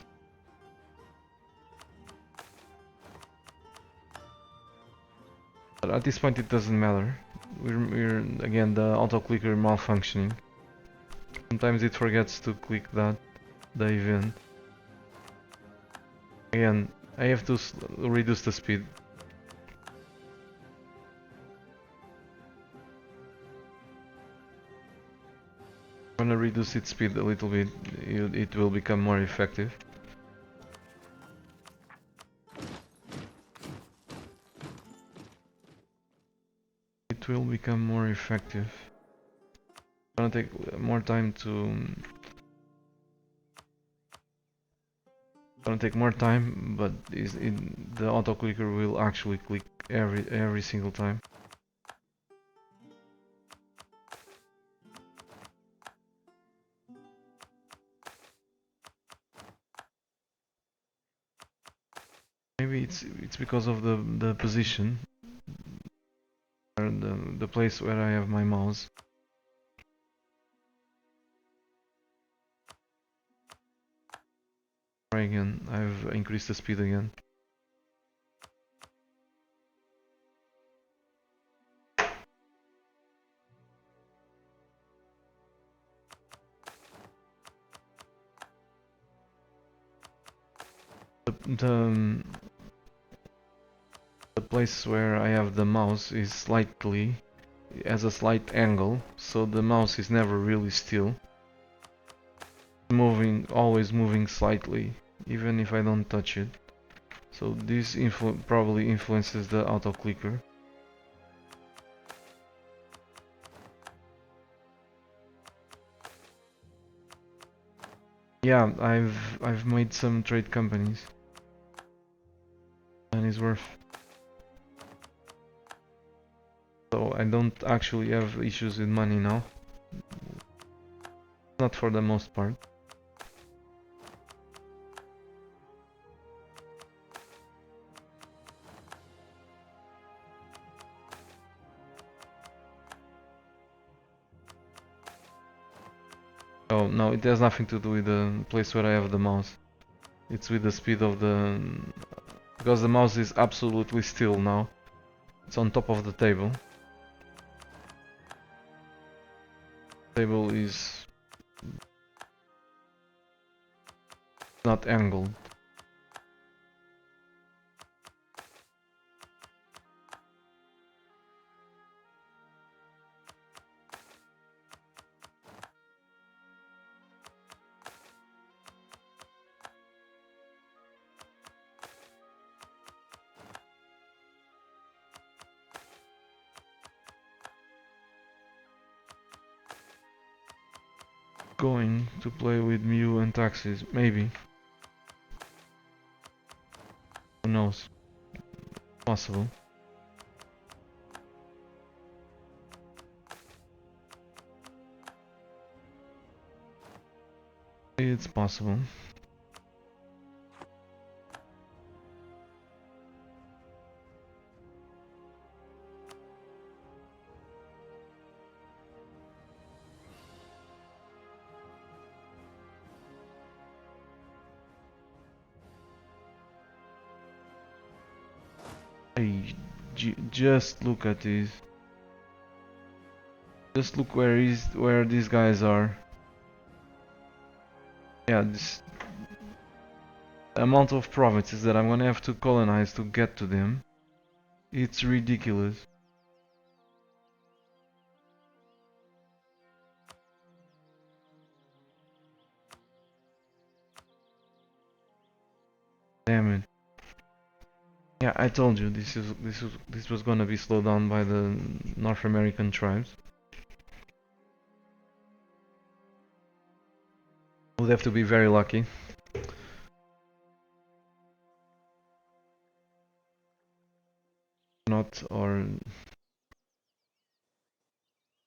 But at this point it doesn't matter. We're again, the auto clicker malfunctioning. Sometimes it forgets to click the event. Again, I have to reduce the speed. I'm gonna reduce its speed a little bit, it will become more effective. It will become more effective. It's gonna take more time to... Gonna take more time, but the auto clicker will actually click every single time. Maybe it's because of the position, or the place where I have my mouse. Try again. I've increased the speed again. The the place where I have the mouse is slightly has a slight angle, so the mouse is never really still. Moving, always moving slightly, even if I don't touch it. So this probably influences the auto clicker. Yeah, I've made some trade companies, and it's worth. So I don't actually have issues with money now. Not for the most part. Oh no, it has nothing to do with the place where I have the mouse. It's with the speed of the... Because the mouse is absolutely still now. It's on top of the table. The table is not angled. Going to play with Mew and taxis, maybe. Who knows? Possible. It's possible. Hey, just look at this. Just look where these guys are. Yeah, this amount of provinces that I'm gonna have to colonize to get to them. It's ridiculous. Damn it. Yeah, I told you this was gonna be slowed down by the North American tribes. Would have to be very lucky. Not or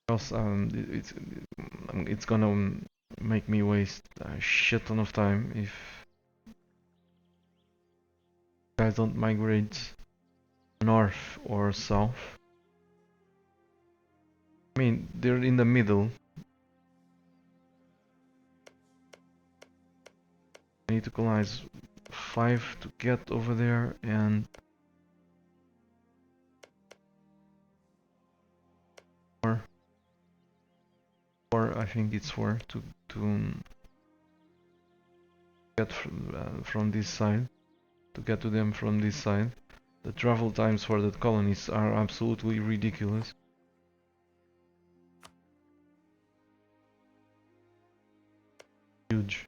else it's gonna make me waste a shit ton of time if guys don't migrate north or south. I mean, they're in the middle. I need to colonize 5 to get over there and 4. 4, I think it's 4 to get from this side. To get to them from this side. The travel times for the colonists are absolutely ridiculous. Huge.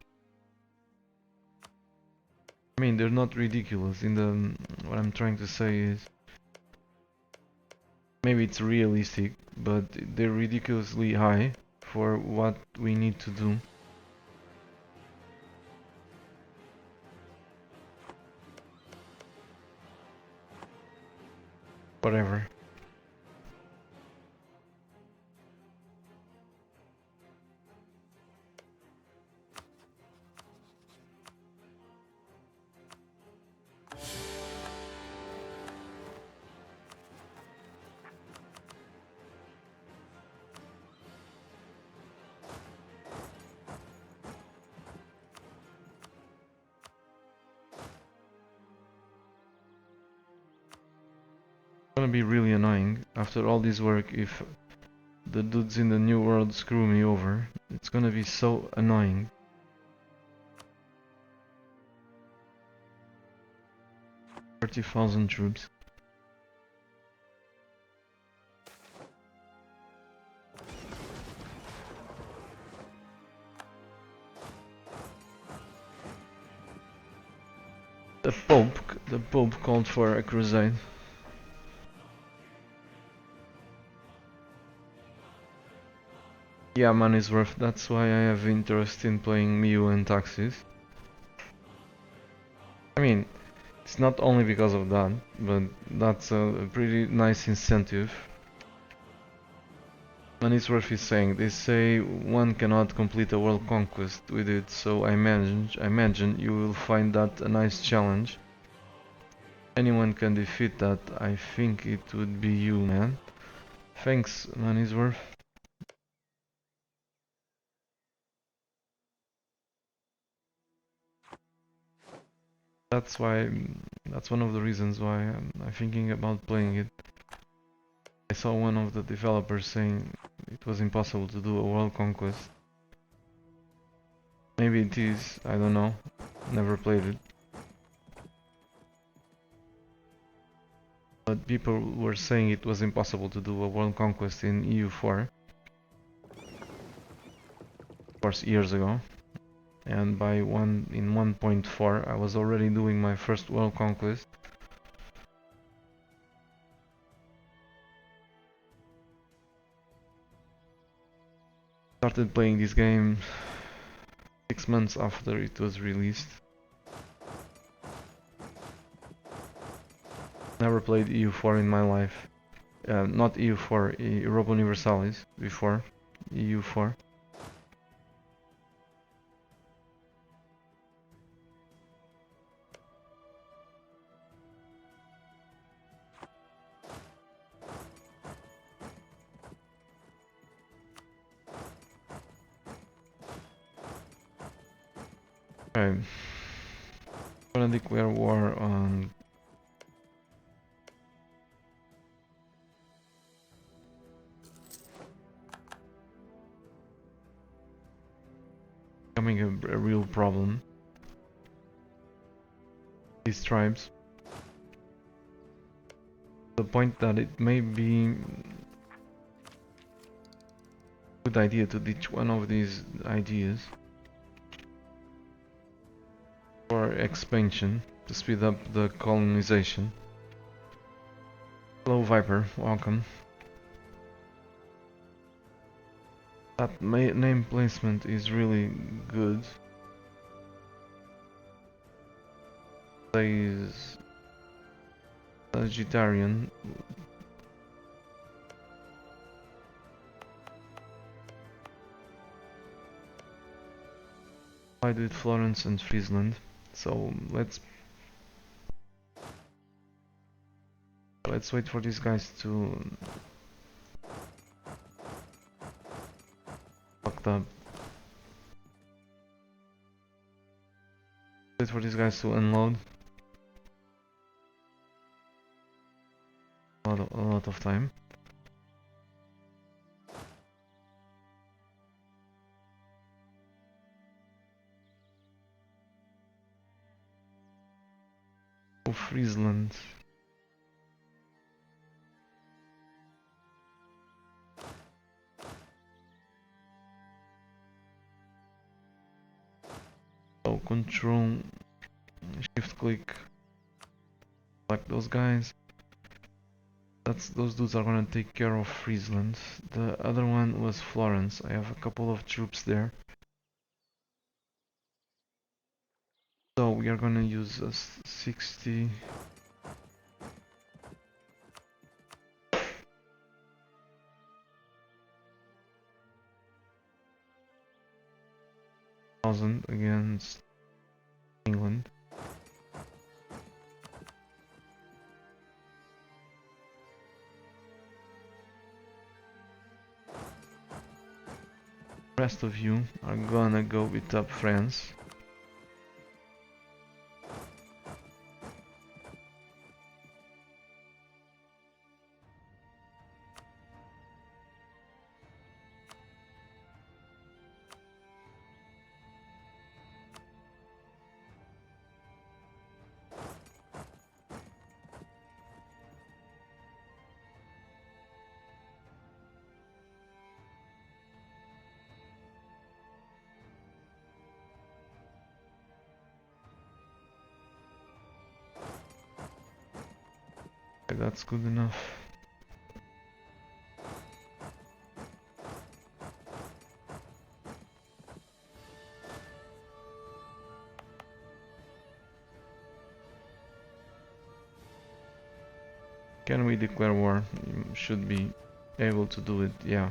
I mean, they're not ridiculous. What I'm trying to say is maybe it's realistic, but they're ridiculously high for what we need to do. Whatever. gonna be really annoying after all this work if the dudes in the new world screw me over. It's gonna be so annoying. 30,000 troops. The Pope called for a crusade. Yeah, money's worth. That's why I have interest in playing Miu and taxis. I mean, it's not only because of that, but that's a pretty nice incentive. Money's worth is saying, they say one cannot complete a world conquest with it, so I imagine you will find that a nice challenge. Anyone can defeat that. I think it would be you, man. Thanks, money's worth. That's one of the reasons why I'm thinking about playing it. I saw one of the developers saying it was impossible to do a world conquest. Maybe it is, I don't know. Never played it. But people were saying it was impossible to do a world conquest in EU4. Of course, years ago. And in 1.4 I was already doing my first world conquest. Started playing this game 6 months after it was released. Never played EU4 in my life. Not EU4, Europa Universalis before EU4. Okay. I'm gonna declare war on becoming a real problem. These tribes. The point that it may be a good idea to ditch one of these ideas for expansion to speed up the colonization. Hello Viper, welcome. That name placement is really good. Says Sagittarian. Fight with Florence and Friesland. So let's wait for these guys to fucked up. Wait for these guys to unload. A lot of time. Oh, Friesland. So control, shift click, select those guys. Those dudes are gonna take care of Friesland. The other one was Florence. I have a couple of troops there. So we are gonna use a 60. Against England. The rest of you are gonna go beat up France. That's good enough. Can we declare war? Should be able to do it, yeah.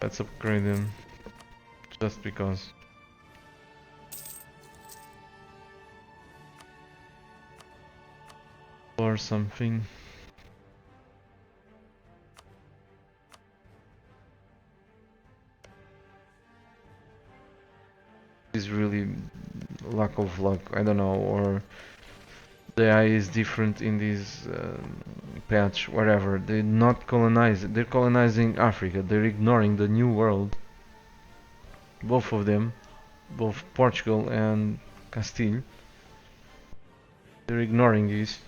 Let's upgrade him, just because. Or something. Is really lack of luck, I don't know, or the AI is different in this patch, whatever. They're not colonizing, they're colonizing Africa, they're ignoring the new world. Both of them, both Portugal and Castile. They're ignoring this.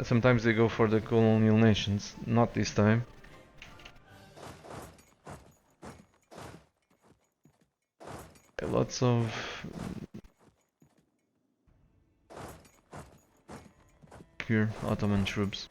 Sometimes they go for the colonial nations, not this time. Lots of here Ottoman troops.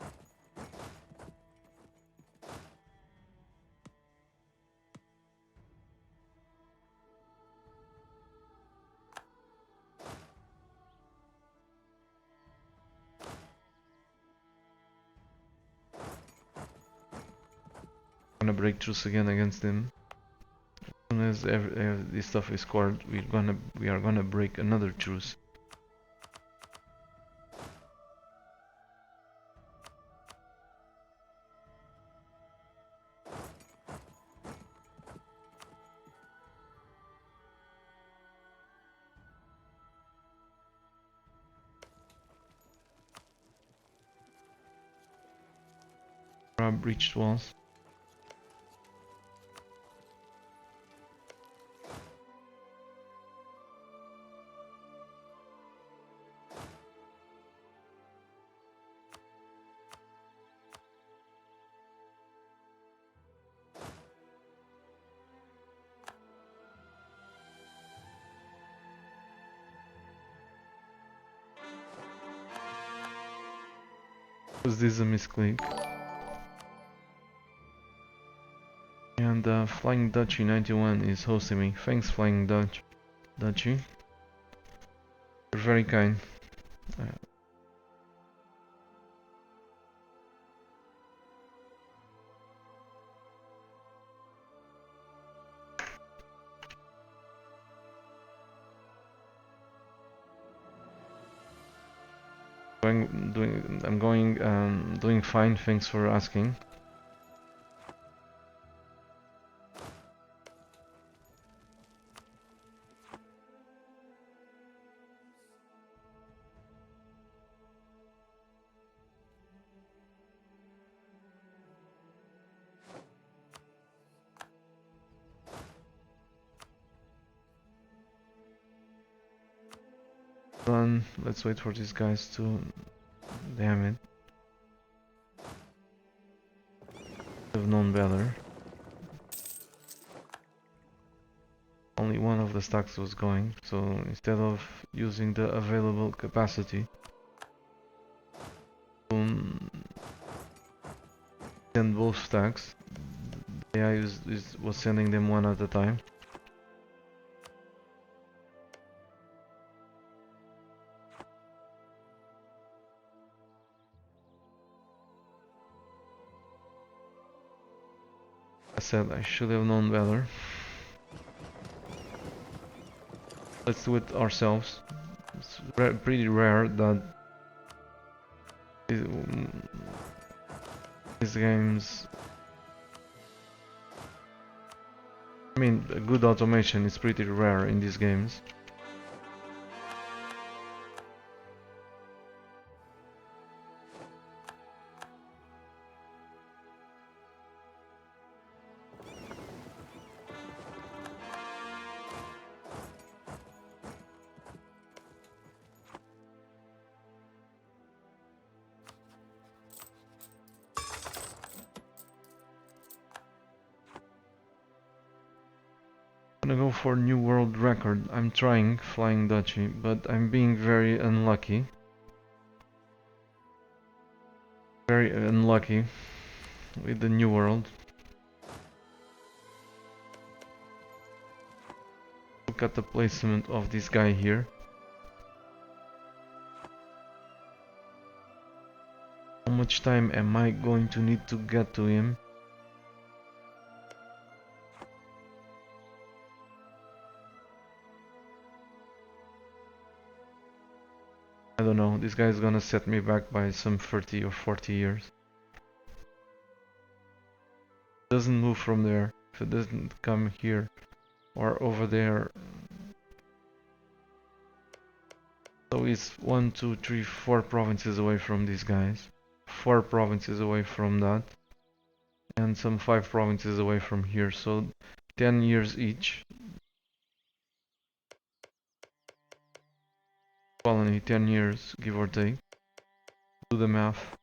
Gonna break truce again against them. As soon as this stuff is scored, we are gonna break another truce. Breached walls. Was this a misclick? And Flying Dutchy 91 is hosting me. Thanks, Flying Dutchy. You're very kind. I'm doing fine. Thanks for asking. Done. Let's wait for these guys to. Damn it. Have known better. Only one of the stacks was going, so instead of using the available capacity, send both stacks. The AI was sending them one at a time. said, I should have known better. Let's do it ourselves. It's pretty rare that these games... I mean, good automation is pretty rare in these games. I'm gonna go for new world record. I'm trying Flying Dutchie, but I'm being very unlucky. Very unlucky with the new world. Look at the placement of this guy here. How much time am I going to need to get to him? I don't know, this guy is gonna set me back by some 30 or 40 years. Doesn't move from there, if it doesn't come here or over there. So he's 1, 2, 3, 4 provinces away from these guys. 4 provinces away from that. And some 5 provinces away from here, so 10 years each. Colony, 10 years, give or take. Do the math.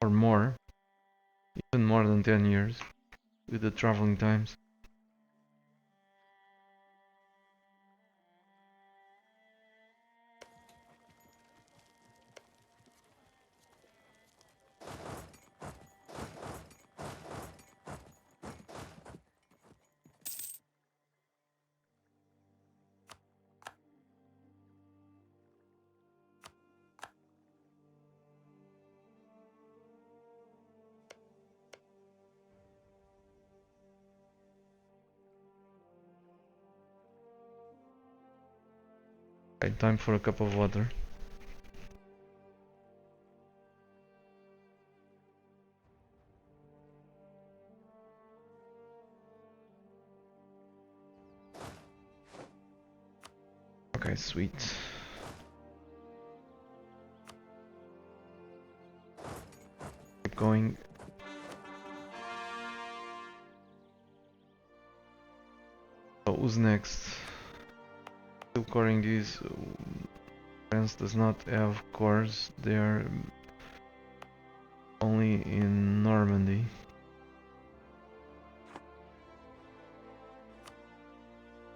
Or more. Even more than 10 years. With the traveling times. Right, time for a cup of water. Okay, sweet. Keep going. So who's next? Still coring these. France does not have cores. They are only in Normandy.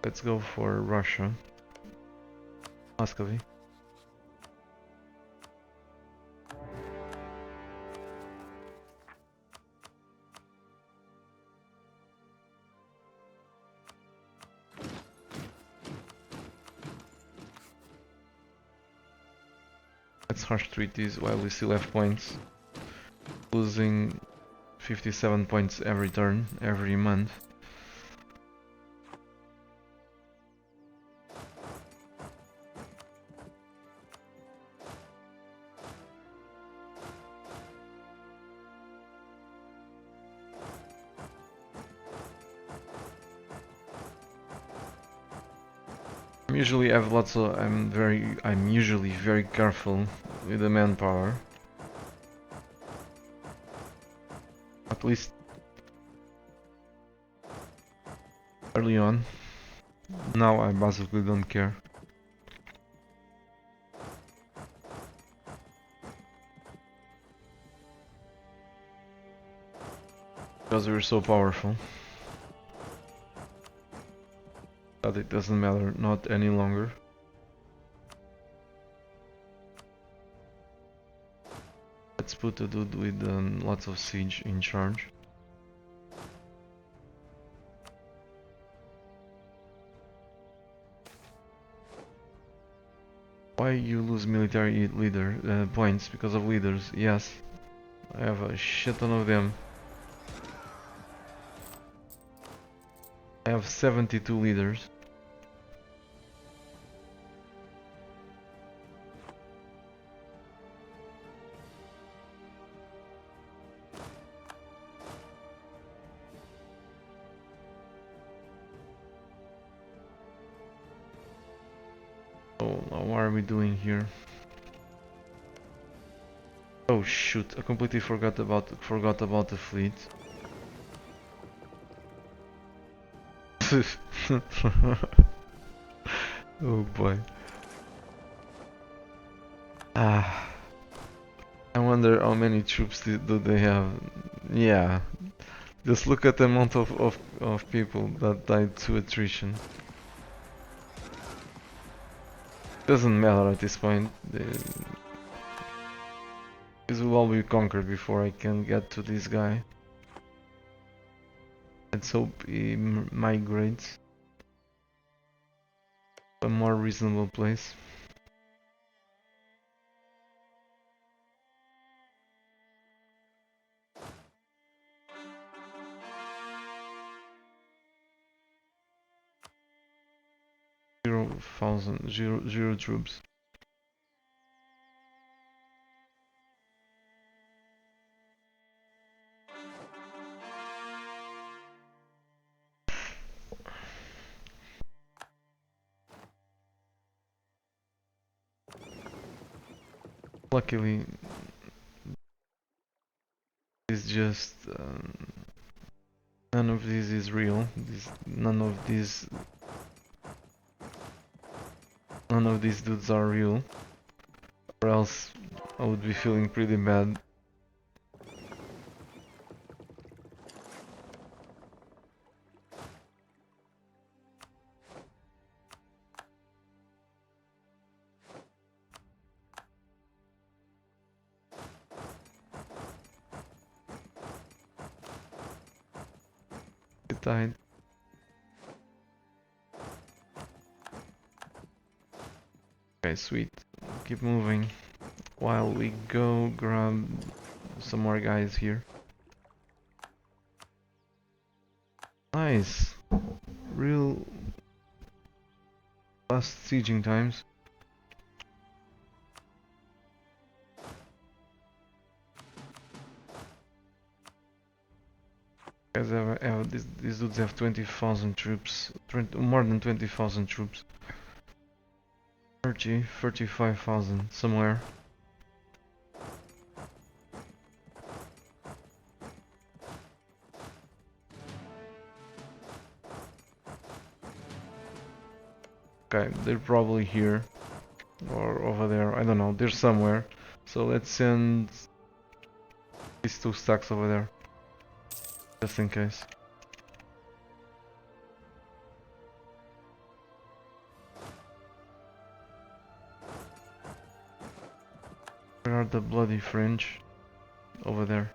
Let's go for Russia. Muscovy. Let's harsh treaties while we still have points. Losing 57 points every turn, every month. I'm usually very careful with the manpower. At least early on. Now I basically don't care. Because we're so powerful. But it doesn't matter, not any longer. Let's put a dude with lots of siege in charge. Why you lose military leader points because of leaders. Yes, I have a shit ton of them. I have 72 leaders. So what are we doing here? Oh shoot! I completely forgot about the fleet. Oh boy. Ah, I wonder how many troops do they have. Yeah, just look at the amount of people that died to attrition. Doesn't matter at this point. This will all be conquered before I can get to this guy. Let's hope he migrates to a more reasonable place. Zero troops. Luckily, it's just none of this is real. None of these dudes are real, or else I would be feeling pretty bad. It died. Okay, sweet. Keep moving. While we go grab some more guys here. Nice. Real fast sieging times. Guys these dudes have 20,000 troops. More than 20,000 troops. 35,000 somewhere. Okay, they're probably here or over there. I don't know. They're somewhere. So let's send these two stacks over there, just in case. Where are the bloody French? Over there.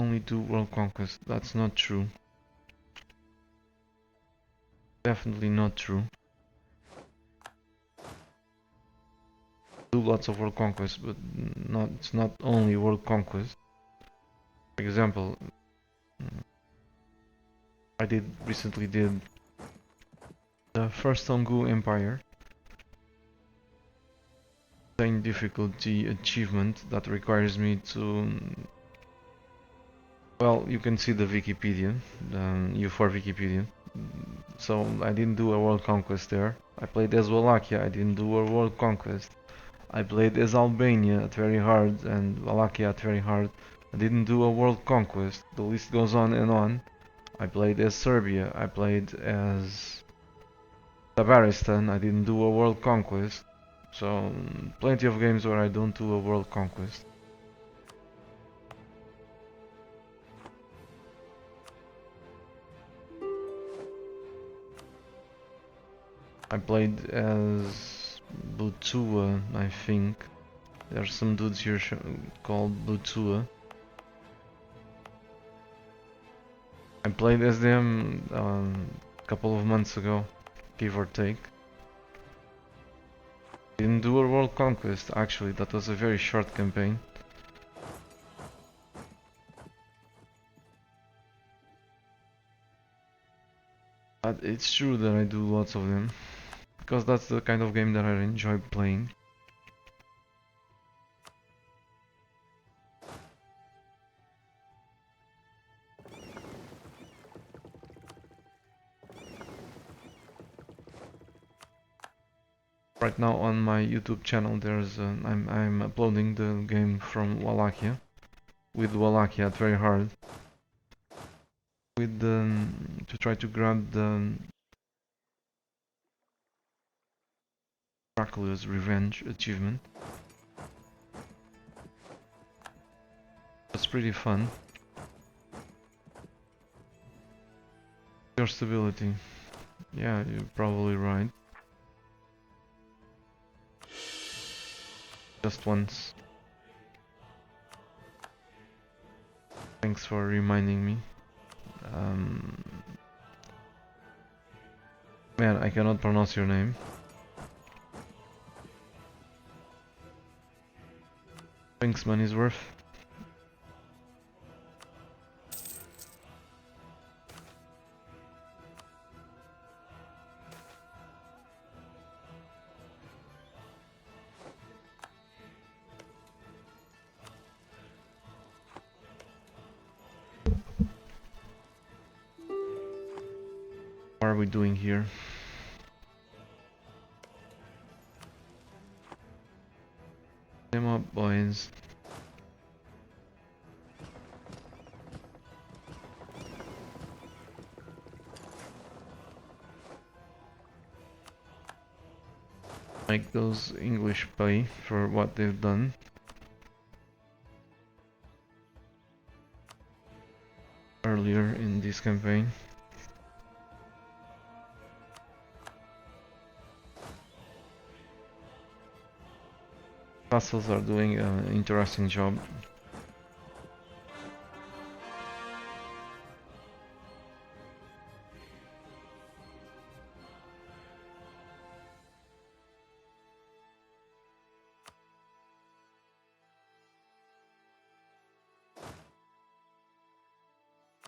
Only do world conquest. That's not true. Definitely not true. Do lots of world conquest, but it's not only world conquest. For example, I recently did the first Honggu Empire. Same difficulty achievement that requires me to. Well, you can see the Wikipedia, the U4 Wikipedia. So I didn't do a world conquest there. I played as Wallachia. I didn't do a world conquest. I played as Albania at very hard and Wallachia at very hard. I didn't do a world conquest. The list goes on and on. I played as Serbia. I played as Tabaristan. I didn't do a world conquest. So plenty of games where I don't do a world conquest. I played as Butua, I think. There's some dudes here called Butua. I played as them a couple of months ago, give or take. Didn't do a world conquest, actually, that was a very short campaign. But it's true that I do lots of them, because that's the kind of game that I enjoy playing. Right now on my YouTube channel there's I'm uploading the game from Wallachia, with Wallachia at very hard, with to try to grab the Dracula's Revenge achievement. That's pretty fun. Your stability. Yeah, you're probably right. Just once. Thanks for reminding me. Man, I cannot pronounce your name. Thanks, money's worth. What are we doing here? Come up, boys. Make those English pay for what they've done. Earlier in this campaign. Castles are doing an interesting job.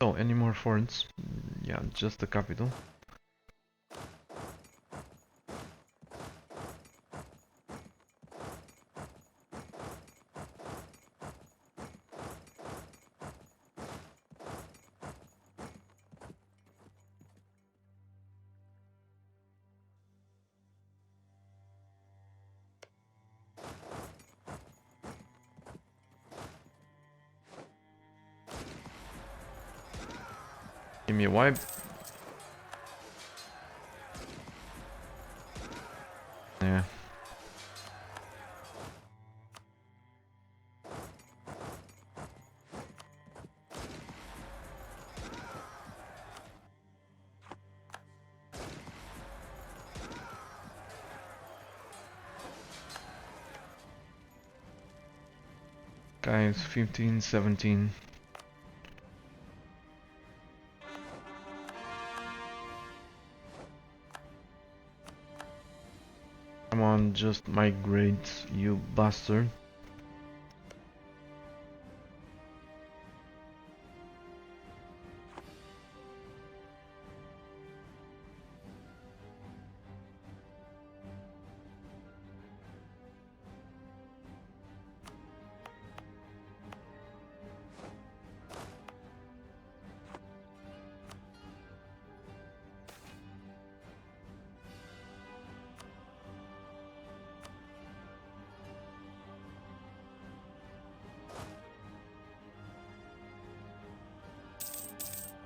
Oh, any more forts? Yeah, just the capital. Give me a wipe. Yeah. Guys, 15, 17. Come on, just migrate, you bastard.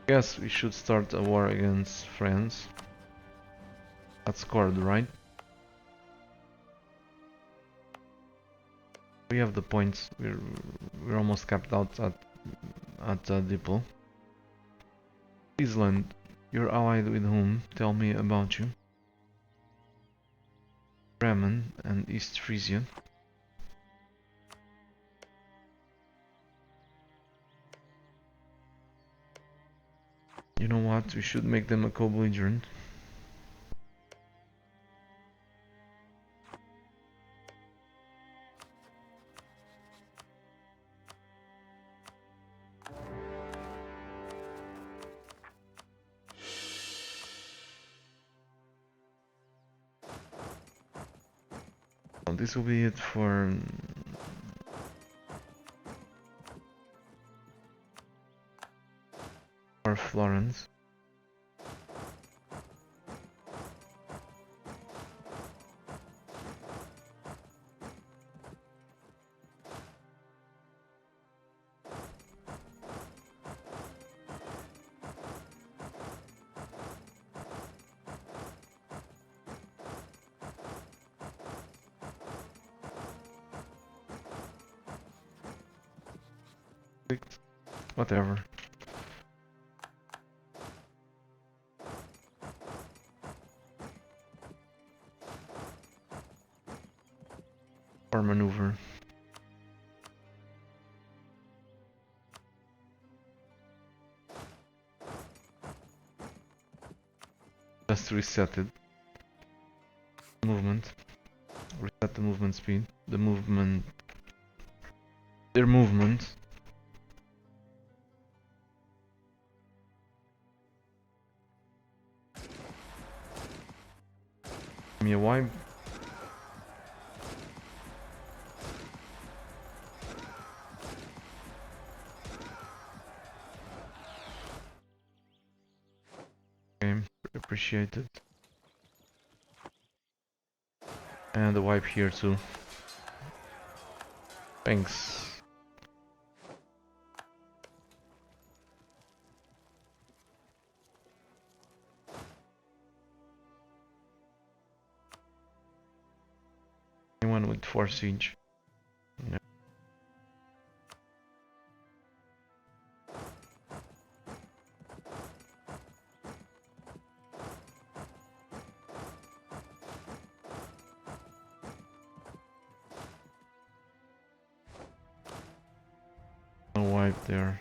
Guess we should start a war against France. That's scored, right? We have the points. We're almost capped out at Diplo. Island, you're allied with whom? Tell me about you. Bremen and East Frisia. You know what? We should make them a co-belligerent. Well, this will be it for Florence. Whatever. Or maneuver. Just reset it. Movement. Reset the movement speed. The movement. Their movement. Give me a wipe. Okay, appreciate it. And a wipe here too. Thanks. Anyone with 4 siege? No. No wipe there.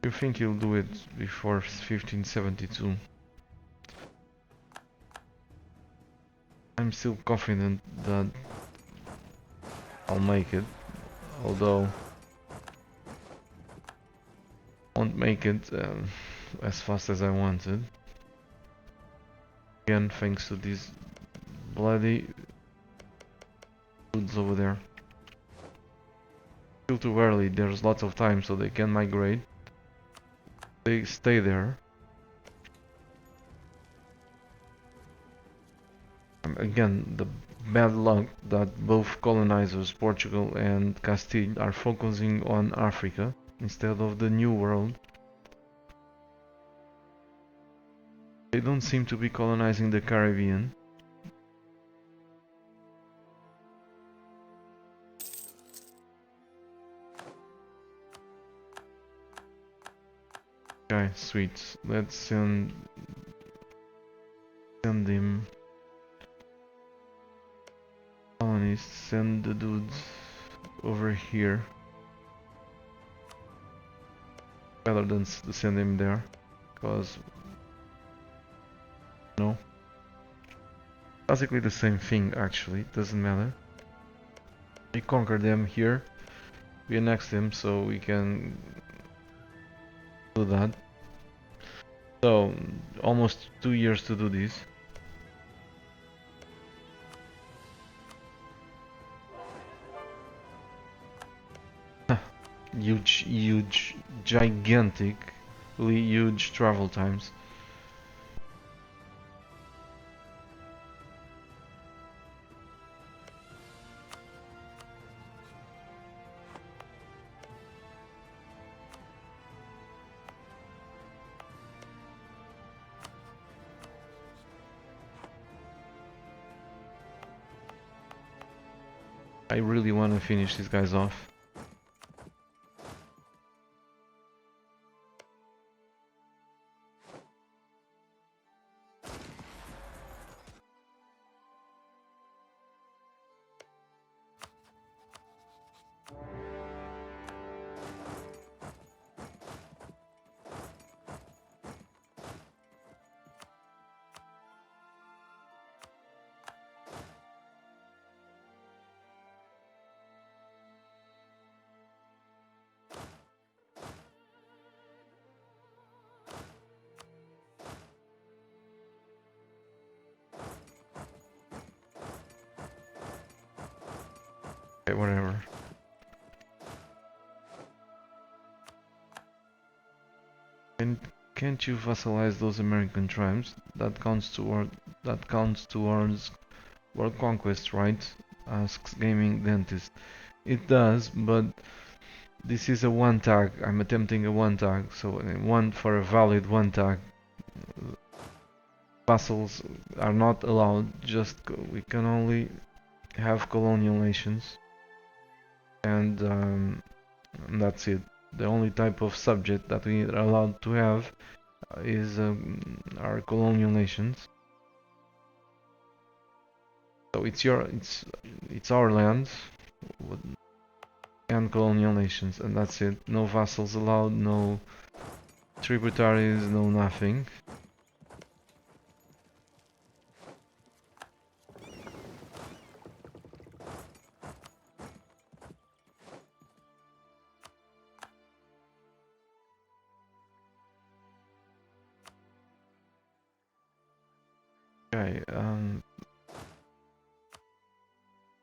You think you'll do it before 1572? I'm still confident that I'll make it, although won't make it as fast as I wanted. Again, thanks to these bloody dudes over there. Still too early, there's lots of time so they can migrate. They stay there. Again, the bad luck that both colonizers, Portugal and Castile, are focusing on Africa instead of the New World. They don't seem to be colonizing the Caribbean. Okay, sweet. Let's send him colonists, send the dudes over here. Rather than send him there, because no. Basically the same thing actually, doesn't matter. We conquer them here, we annex them so we can do that. So, almost 2 years to do this. Huge, gigantically huge travel times. I really want to finish these guys off. Okay, whatever. And can't you vassalize those American tribes? That counts towards world conquest, right? Asks Gaming Dentist. It does, but this is a one tag. I'm attempting a one tag, so one for a valid one tag. Vassals are not allowed. We can only have colonial nations, and that's it. The only type of subject that we are allowed to have is our colonial nations. So it's our land and colonial nations, and that's it. No vassals allowed, no tributaries, no nothing. Okay,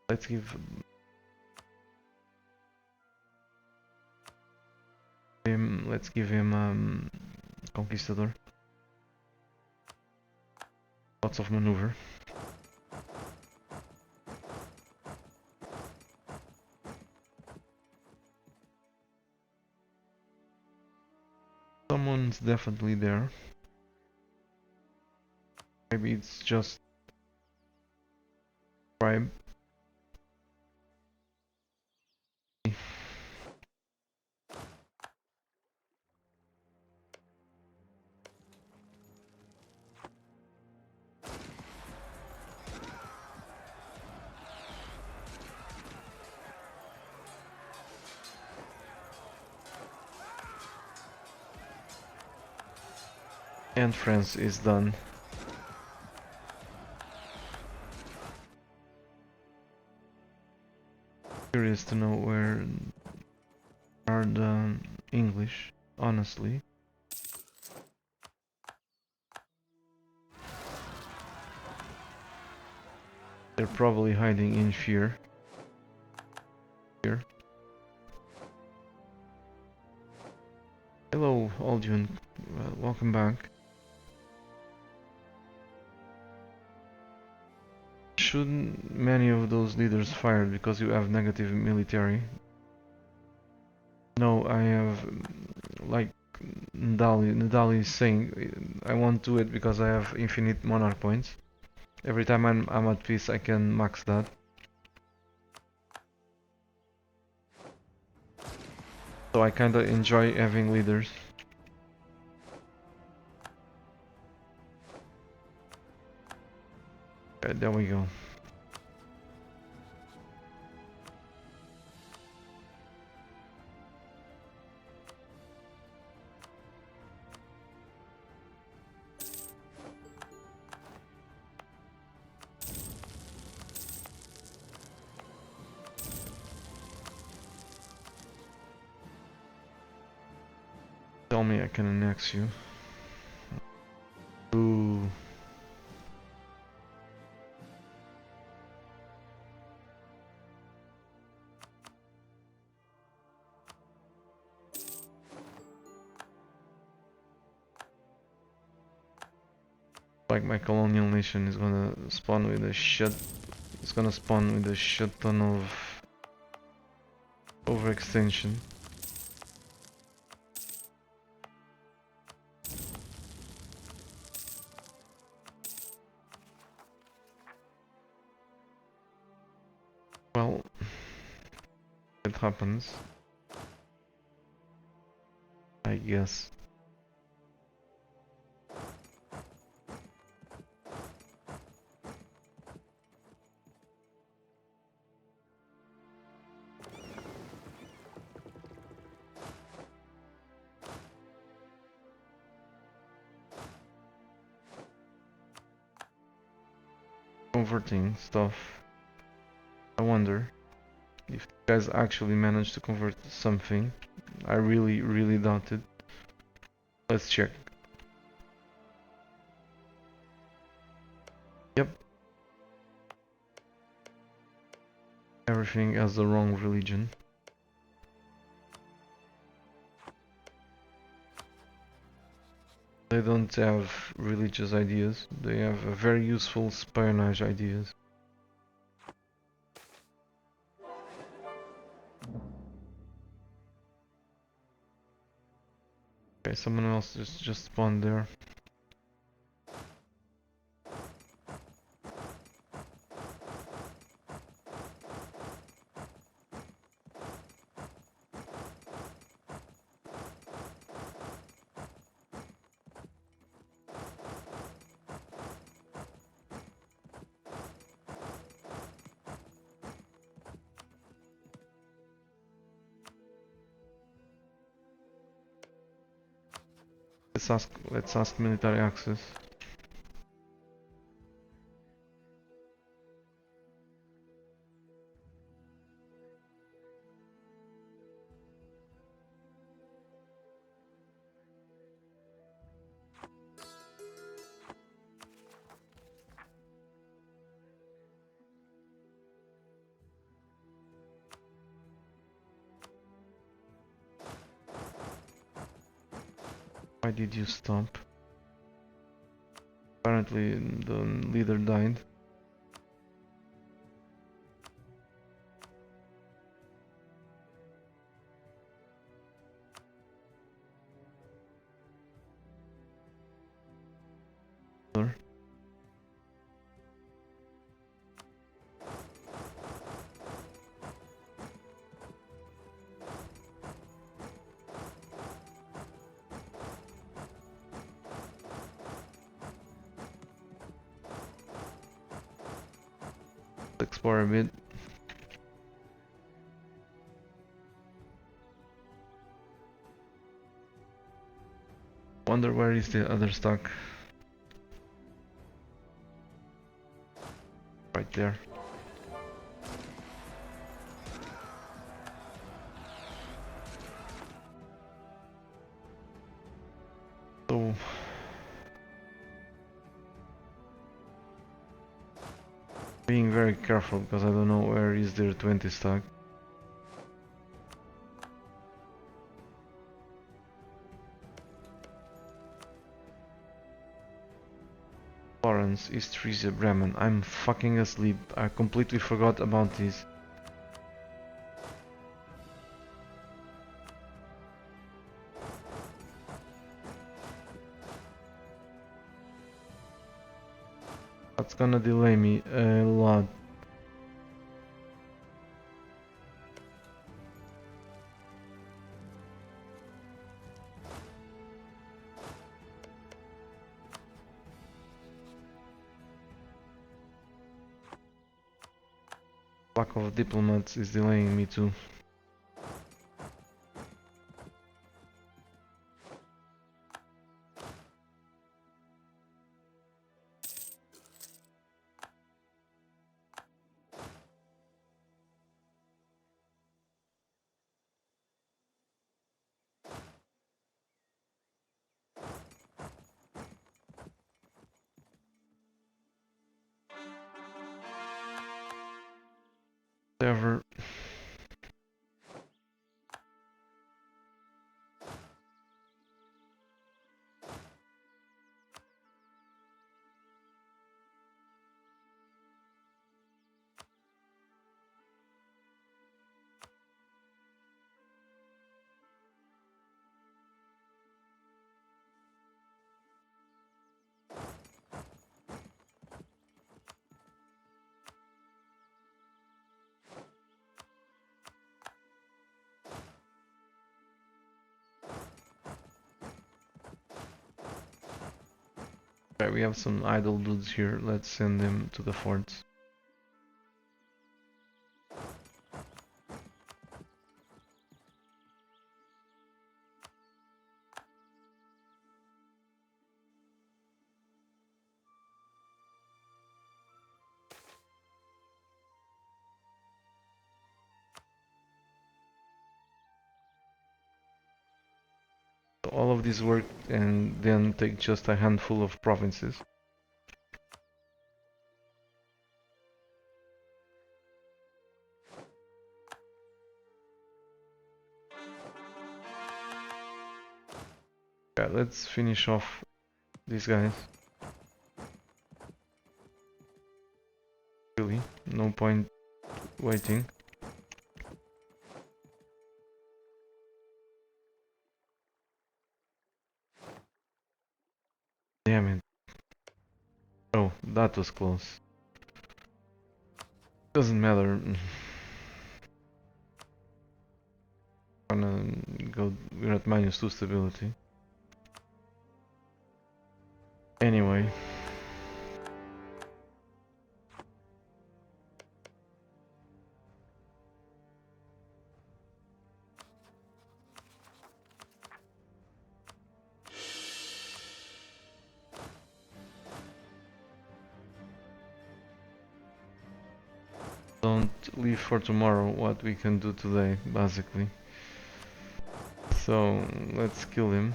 let's give him conquistador. Lots of maneuver. Someone's definitely there. Maybe it's just tribe. And France is done. Curious to know where are the English, honestly. They're probably hiding in fear. Here. Hello, Alduin. Welcome back. Shouldn't many of those leaders fired because you have negative military? No, I have, like Nadali is saying, I won't do it because I have infinite monarch points. Every time I'm at peace, I can max that. So I kinda enjoy having leaders. Okay, there we go. Tell me I can annex you. Ooh. Like my colonial nation is gonna spawn with a shit. It's gonna spawn with a shit ton of overextension. Well, it happens. I guess. Converting stuff. I wonder if you guys actually managed to convert something. I really doubt it. Let's check. Yep. Everything has the wrong religion. They don't have religious ideas, they have very useful espionage ideas. Okay, someone else just spawned there. Let's ask military access. Why did you stop? Apparently the leader died. Explore a bit. Wonder where is the other stock? Right there. So being very careful because I don't know where is their 20 stock. Florence, East Frisia, Bremen. I'm fucking asleep. I completely forgot about this. That's gonna delay me a lot. Lack of diplomats is delaying me too. Whatever. Okay, we have some idle dudes here. Let's send them to the forts. All of this work and then take just a handful of provinces. Yeah, let's finish off these guys. Really, no point waiting. Damn it. Oh, that was close. Doesn't matter. Gonna go. We're at -2 stability. Anyway. Don't leave for tomorrow what we can do today, basically. So, let's kill him.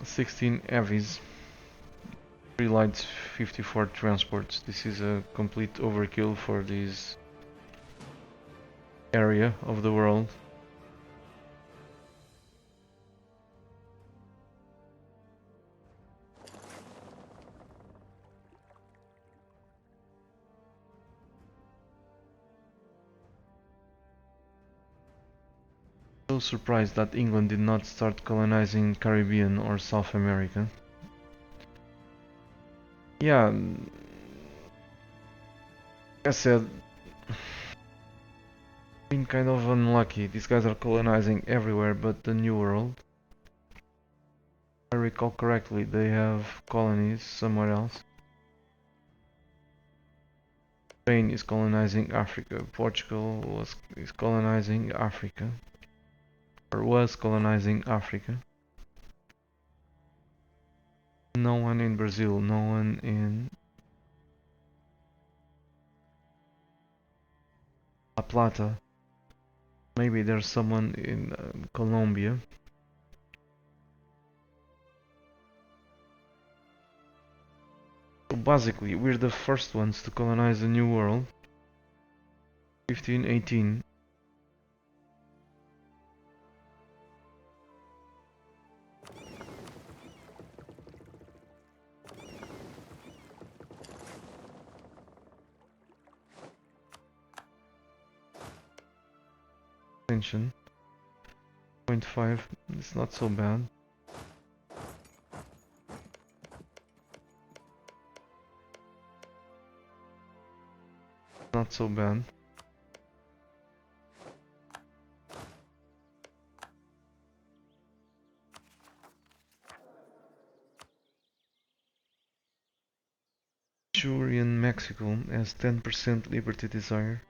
16 heavies. 3 lights, 54 transports. This is a complete overkill for this area of the world. So surprised that England did not start colonizing Caribbean or South America. Yeah, I said, been kind of unlucky. These guys are colonizing everywhere but the New World. If I recall correctly, they have colonies somewhere else. Spain is colonizing Africa. Portugal is colonizing Africa. Or was colonizing Africa. No one in Brazil, no one in La Plata. Maybe there's someone in Colombia. So basically, we're the first ones to colonize the New World. 1518. Extension. 0.5. It's not so bad. Not so bad. Manchurian Mexico has 10% liberty desire.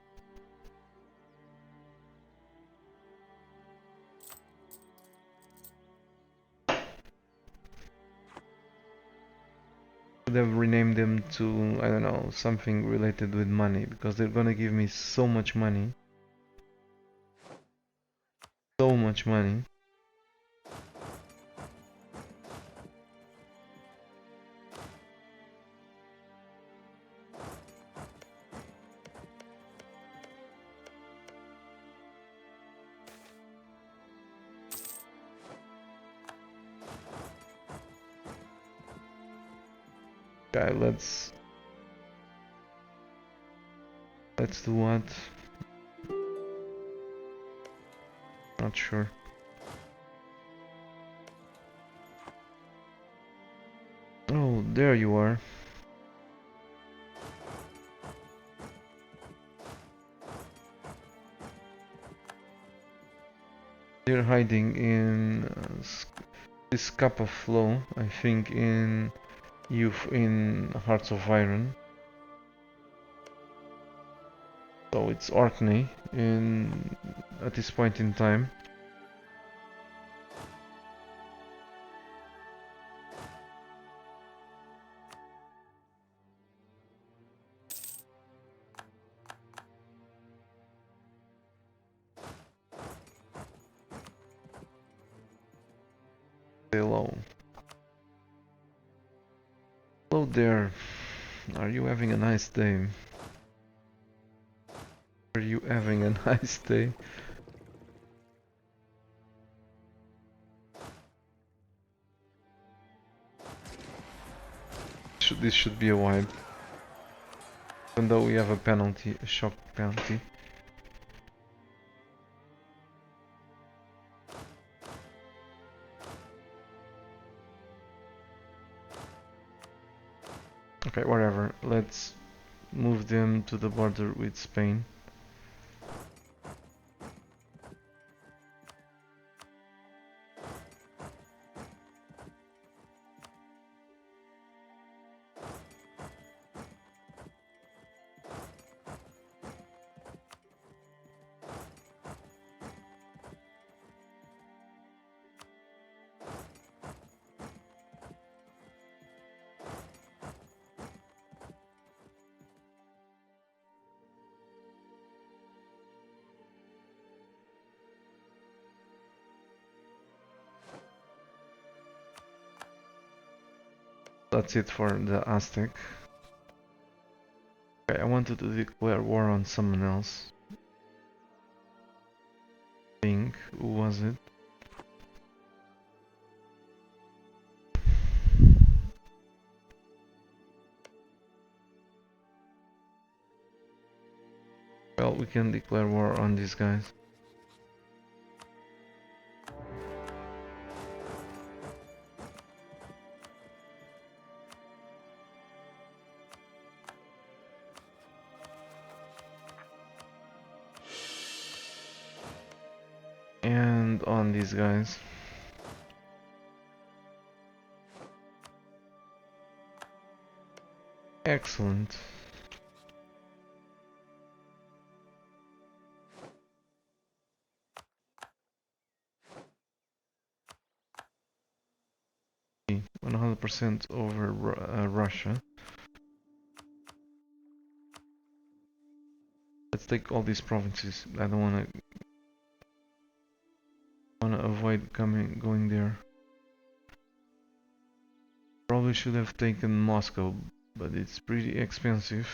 Should have renamed them to, I don't know, something related with money, because they're gonna give me so much money. So much money. Okay, let's do what? Not sure. Oh, there you are. They're hiding in this cup of flow, I think in Hearts of Iron. So it's Orkney at this point in time. Hello. Hello there. Are you having a nice day? Are you having a nice day? this should be a wipe. Even though we have a penalty, a shock penalty. Okay, whatever. Let's move them to the border with Spain. That's it for the Aztec. Okay, I wanted to declare war on someone else. I think, who was it? Well, we can declare war on these guys. And on these guys. Excellent. Okay, 100% over Russia. Let's take all these provinces. I don't wanna avoid going there. Probably should have taken Moscow, but it's pretty expensive.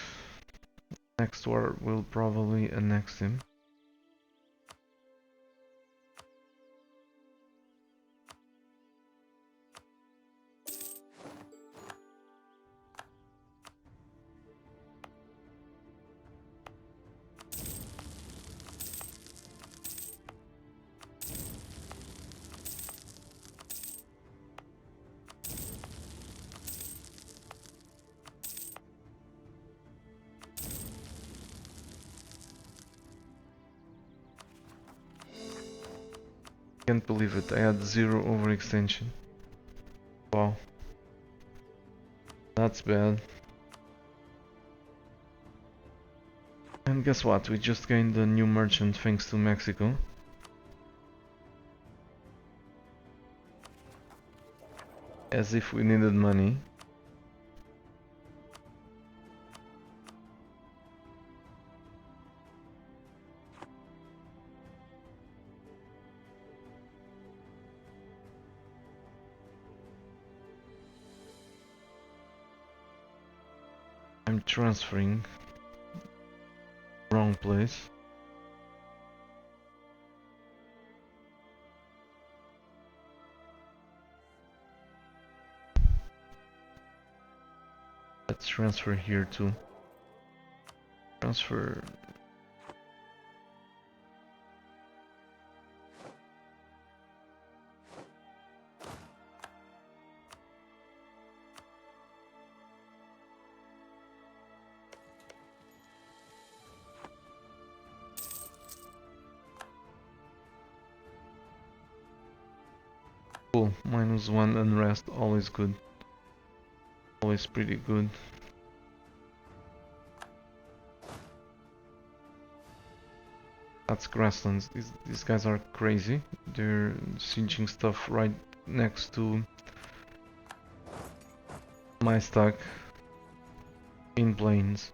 Next war will probably annex him. Can't believe it, I had 0 overextension. Wow. That's bad. And guess what, we just gained a new merchant thanks to Mexico. As if we needed money. I'm transferring. Wrong place. Let's transfer here too. Transfer. Cool, -1 unrest, always good. Always pretty good. That's grasslands. These guys are crazy. They're sieging stuff right next to my stack in plains.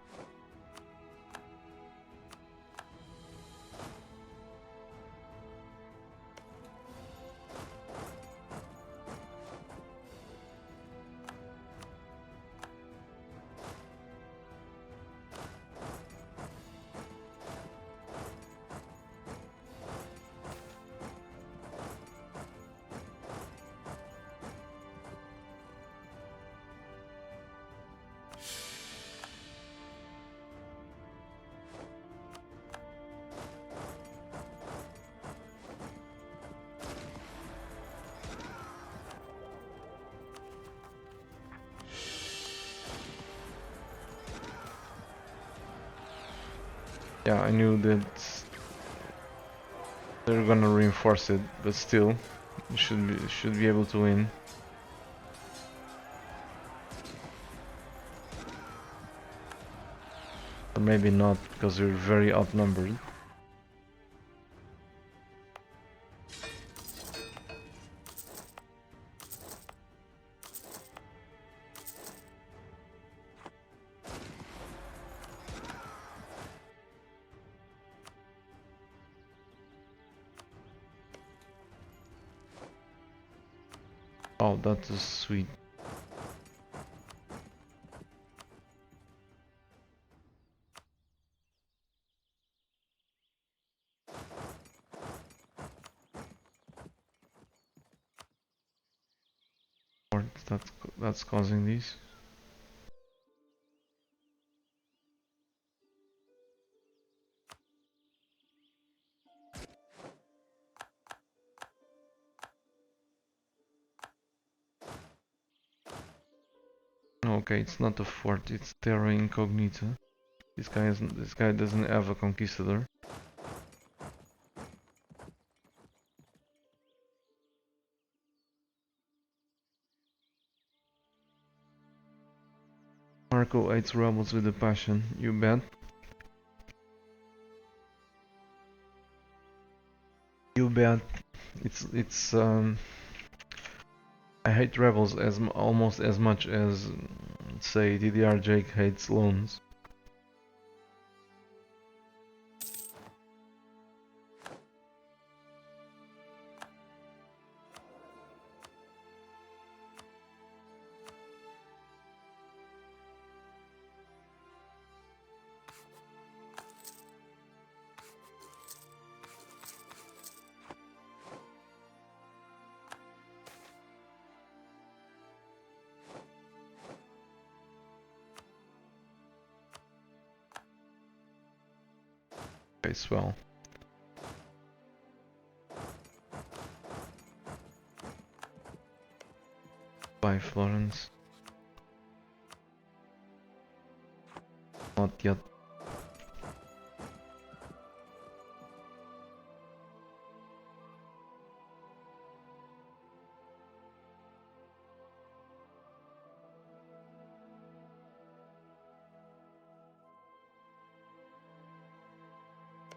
Yeah, I knew that they're gonna reinforce it, but still, you should be able to win. Or maybe not, because you're very outnumbered. Oh, that is sweet. Or that's causing these. Okay, it's not a fort, it's terra incognita. This guy doesn't have a conquistador. Marco hates rebels with a passion. You bet. You bet. It's. I hate rebels almost as much as, say, DDR Jake hates loans. Okay, swell. Bye, Florence. Not yet.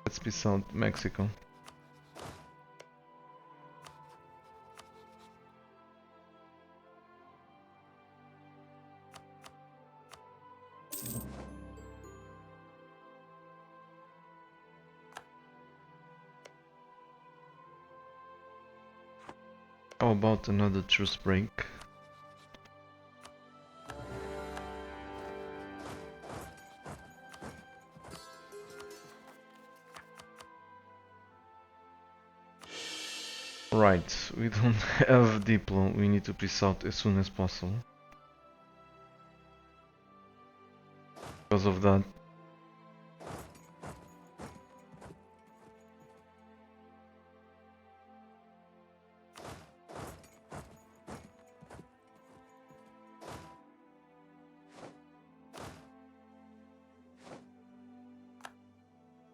Let's be South Mexico. How about another truce break? Right, we don't have Diplo, we need to peace out as soon as possible. Because of that.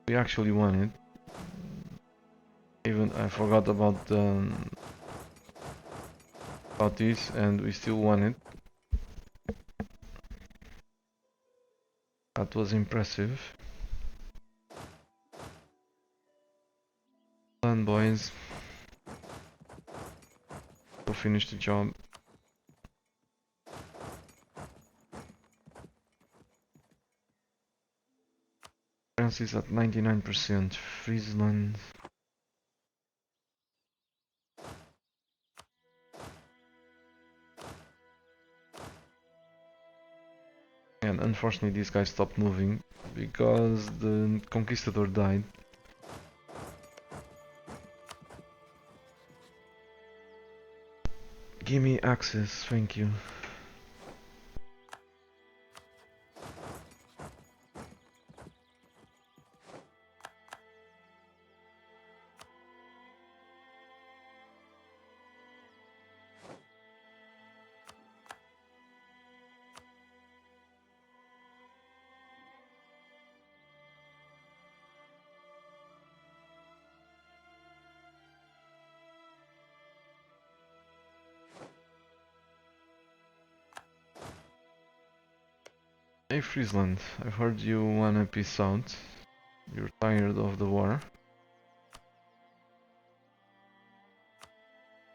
We actually won it. Even I forgot about this, and we still won it. That was impressive. Done, boys. We'll finish the job. France is at 99%. Friesland. And unfortunately this guy stopped moving because the conquistador died. Give me access, thank you. Hey Friesland, I've heard you wanna peace out. You're tired of the war.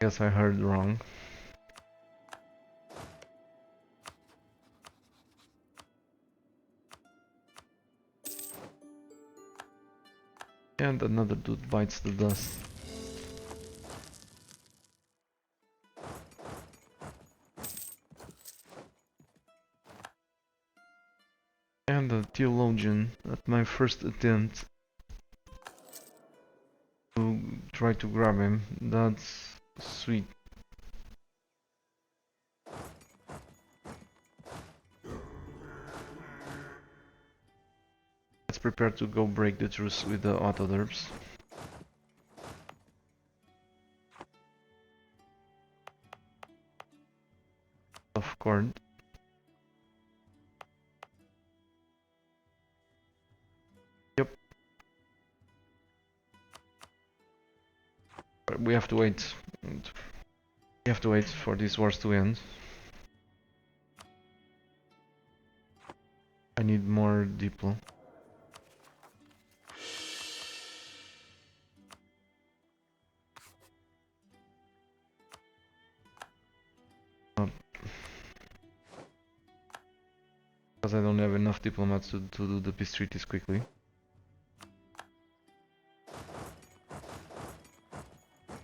Guess I heard wrong. And another dude bites the dust. And a theologian at my first attempt to try to grab him. That's sweet. Let's prepare to go break the truce with the Autoderps. Of course. Yep. But we have to wait. We have to wait for these wars to end. I need more Diplo. Because I don't have enough diplomats to do the peace treaties quickly.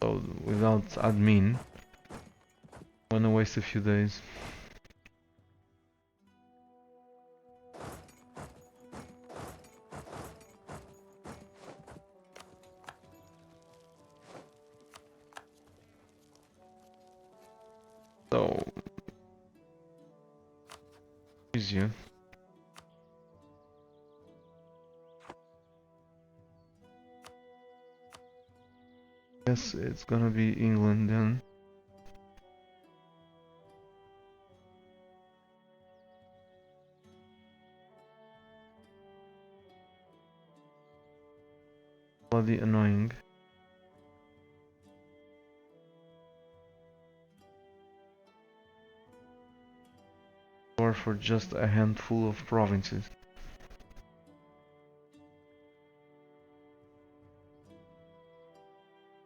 So without admin, I'm gonna waste a few days. So easier. Yes, it's gonna be England then. Bloody annoying. Or for just a handful of provinces.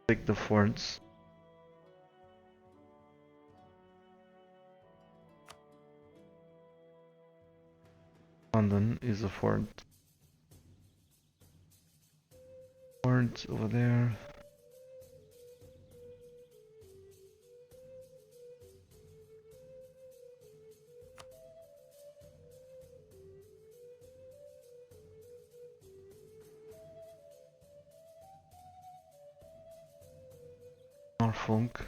Take the forts. London is a fort. Fort over there. Norfolk.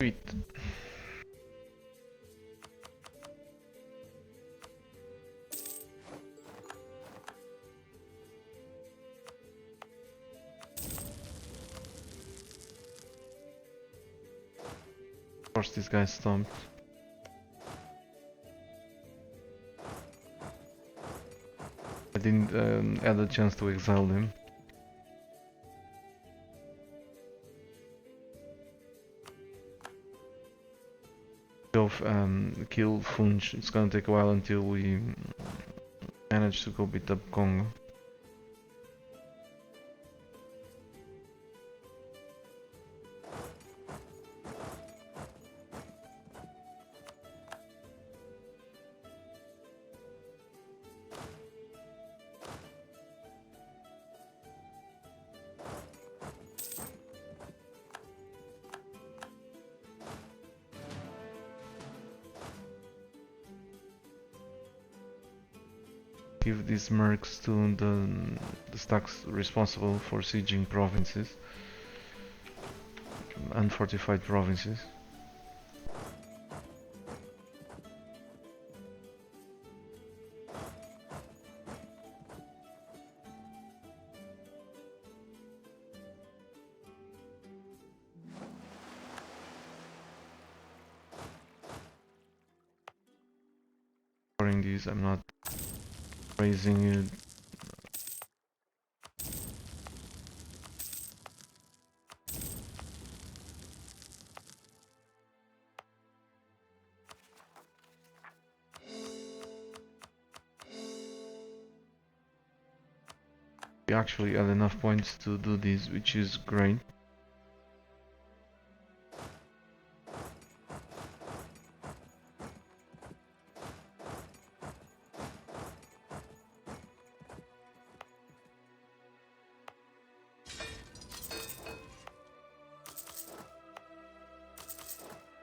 Sweet. Of course this guy stomped. I didn't have a chance to exile him. Go kill Funch. It's gonna take a while until we manage to go beat up Congo. Give these mercs to the stacks responsible for sieging provinces, unfortified provinces. During these, I'm not raising it. We actually had enough points to do this, which is great.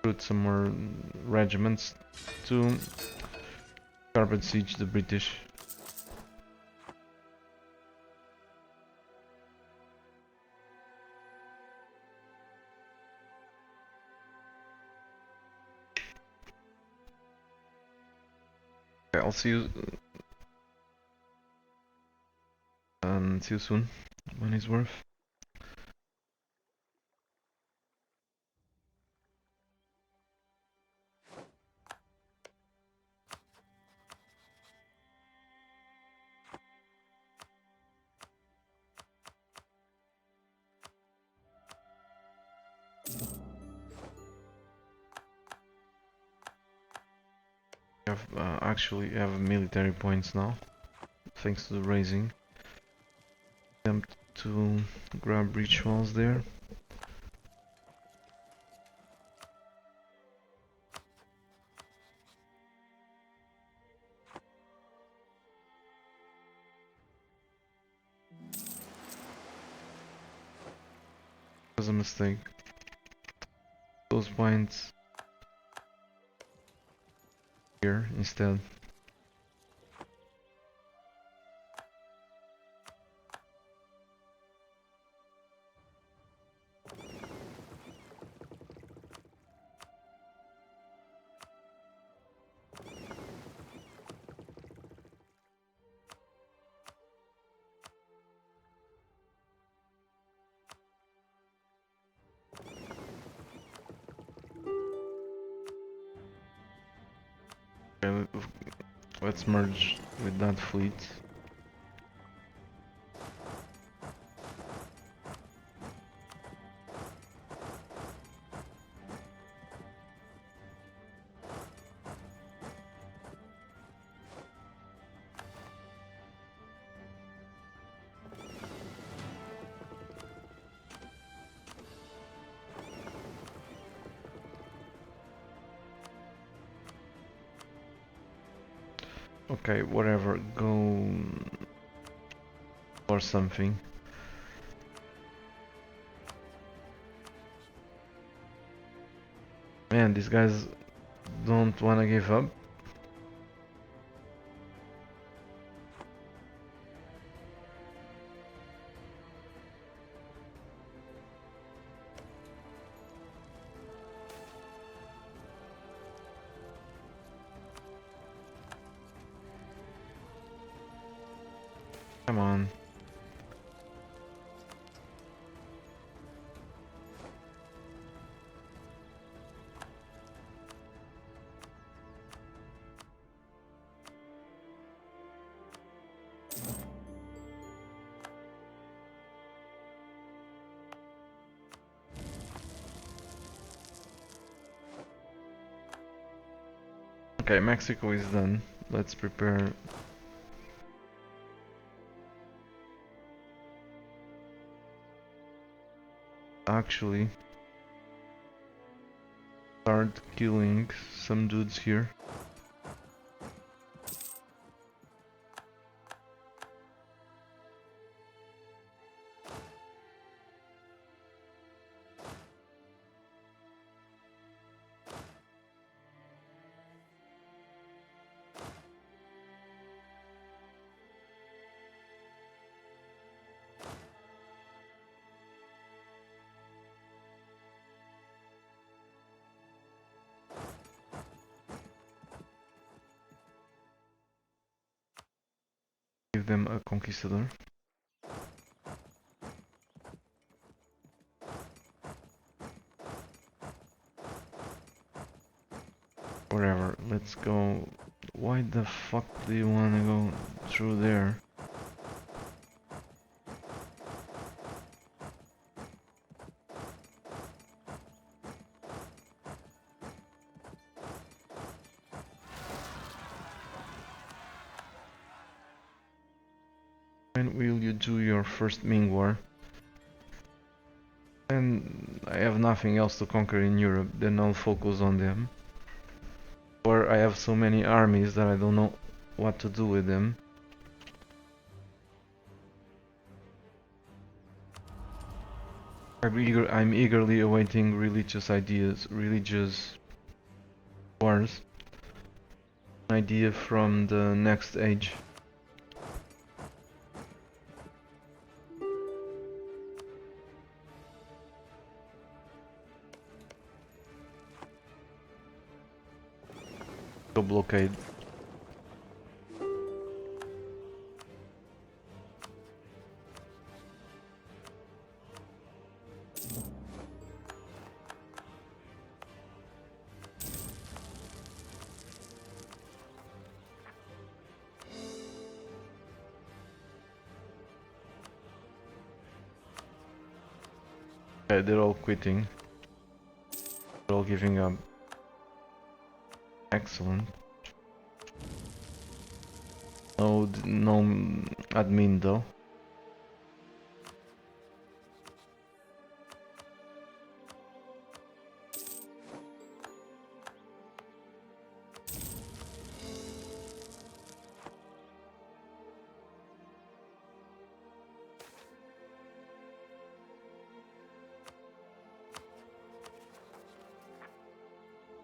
Recruit some more regiments to carpet siege the British. Okay, I'll see you and see you soon when it's worth. Actually have military points now, thanks to the raising. Attempt to grab breach walls there. Was a mistake. Those points here instead. Okay, let's merge with that fleet. Okay, whatever, go or something. Man, these guys don't wanna give up. Come on. Okay, Mexico is done. Let's prepare. Actually, start killing some dudes here. Give them a conquistador. Whatever, let's go. Why the fuck do you wanna go through there? When will you do your first Ming War? And I have nothing else to conquer in Europe, then I'll focus on them. Or I have so many armies that I don't know what to do with them. I'm eagerly awaiting religious ideas, religious wars. An idea from the next age. Go blockade. Okay, they're all quitting. They're all giving up. Excellent. No admin though.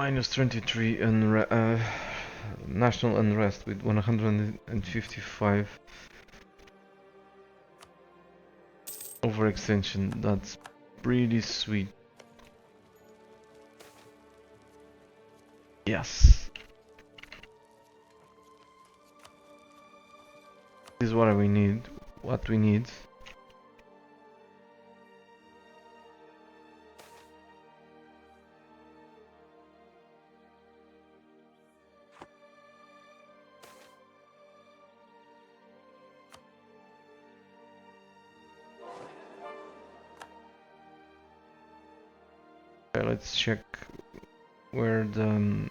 Minus 23 national unrest with 155 overextension. That's pretty sweet. Yes. This is what we need. What we need. Okay, let's check where the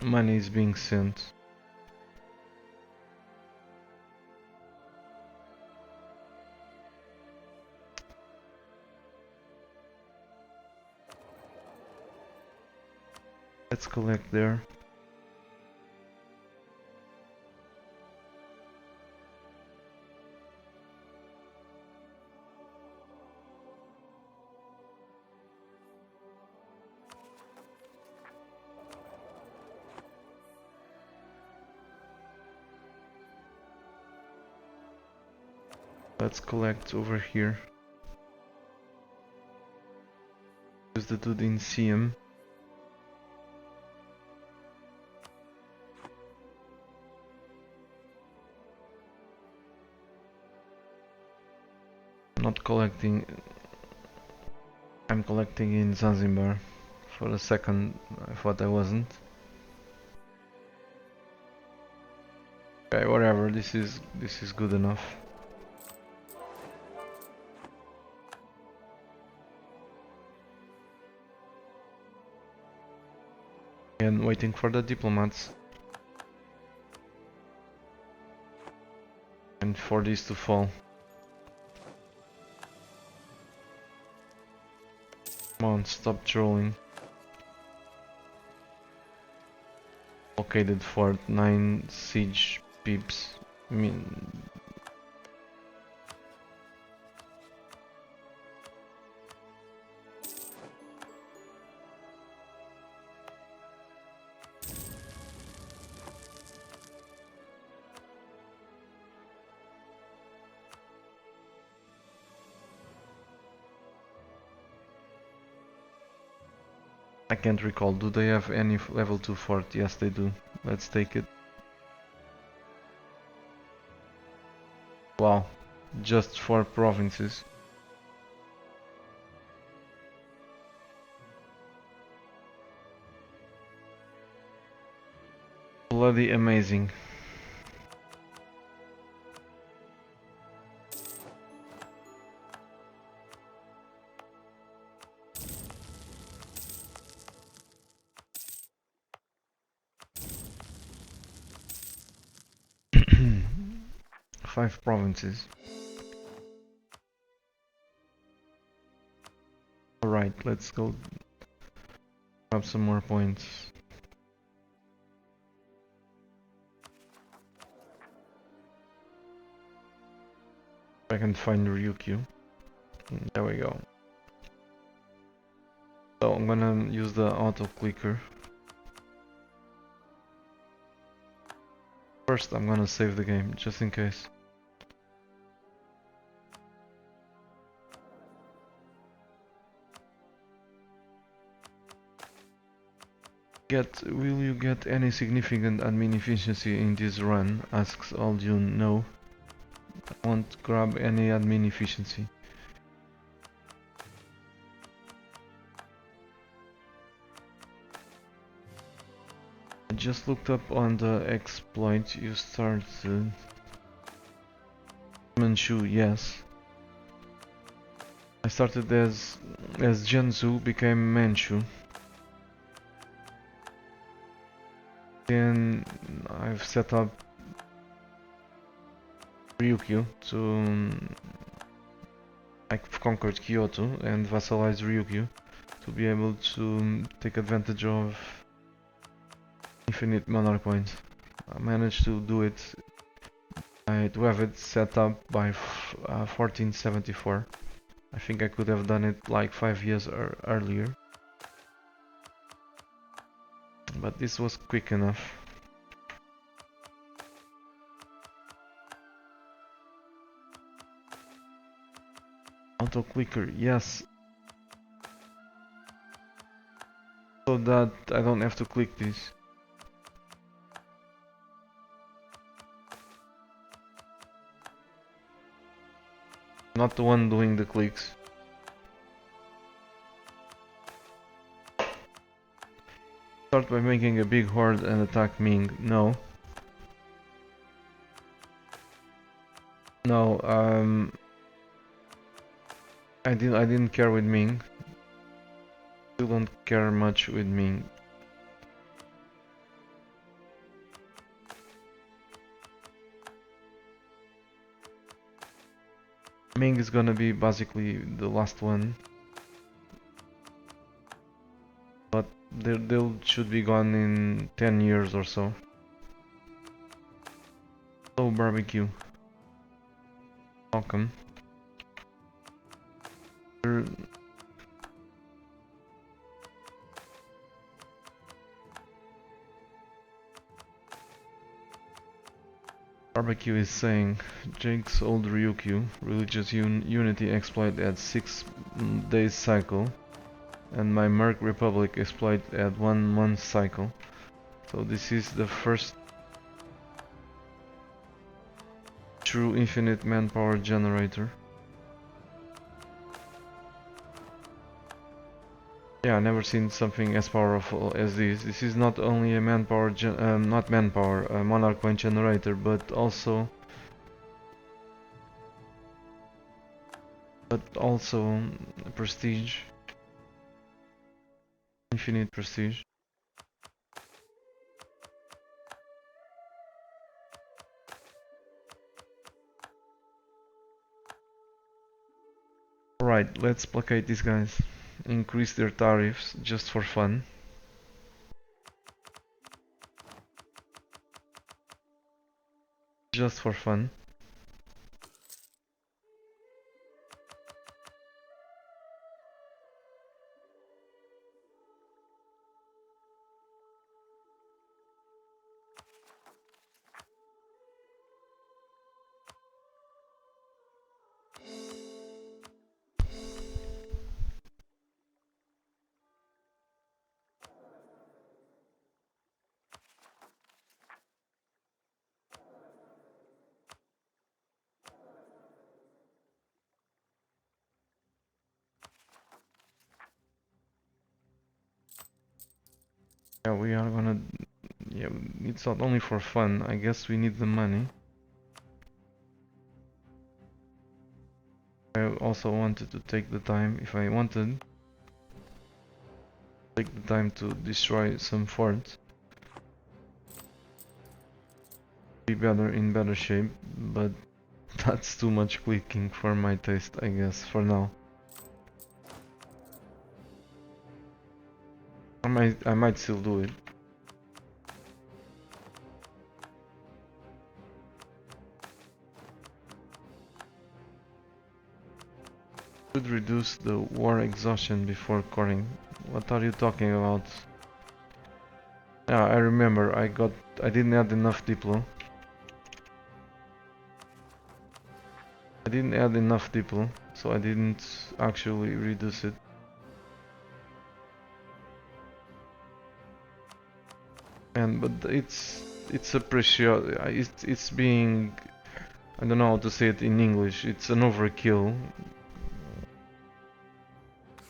money is being sent. Let's collect there. Let's collect over here. Use the dude in CM. Not collecting. I'm collecting in Zanzibar. For a second, I thought I wasn't. Okay, whatever. This is good enough. And waiting for the diplomats. And for these to fall. Come on, stop trolling. Located fort, 9 siege peeps. I mean... I can't recall, do they have any level 2 fort? Yes they do. Let's take it. Wow, just 4 provinces. Bloody amazing. Five provinces. Alright, let's go grab some more points. I can find Ryukyu. There we go. So I'm gonna use the auto clicker. First I'm gonna save the game, just in case. Will you get any significant admin efficiency in this run? Asks Aljun. No. I won't grab any admin efficiency. I just looked up on the exploit you started. Manchu, yes. I started as Jianzhou, became Manchu. Then I've set up Ryukyu to I've conquered Kyoto and vassalized Ryukyu to be able to take advantage of infinite monarch points. I managed to do it. To have it set up by 1474. I think I could have done it like 5 years earlier. But this was quick enough. Auto clicker, yes. So that I don't have to click this. Not the one doing the clicks. Start by making a big horde and attack Ming. No. No, I didn't care with Ming. Still don't care much with Ming. Ming is gonna be basically the last one. But they should be gone in 10 years or so. Hello, barbecue. Welcome. Barbecue is saying, Jake's old Ryukyu, religious unity exploit at 6 days cycle, and my Merc Republic exploit at 1 month cycle. So this is the first true infinite manpower generator. Yeah, I never seen something as powerful as this. This is not only a manpower, not manpower, a monarch point generator, but also prestige, infinite prestige. Alright, let's placate these guys. Increase their tariffs just for fun. Just for fun. Yeah, we are gonna... Yeah, it's not only for fun, I guess we need the money. I also wanted to take the time, if I wanted, take the time to destroy some forts. Be better, in better shape, but that's too much clicking for my taste, I guess, for now. I might still do it. Should reduce the war exhaustion before coring. What are you talking about? Yeah, I remember. I didn't add enough Diplo. I didn't add enough Diplo, so I didn't actually reduce it. And but it's it's being, I don't know how to say it in English. It's an overkill.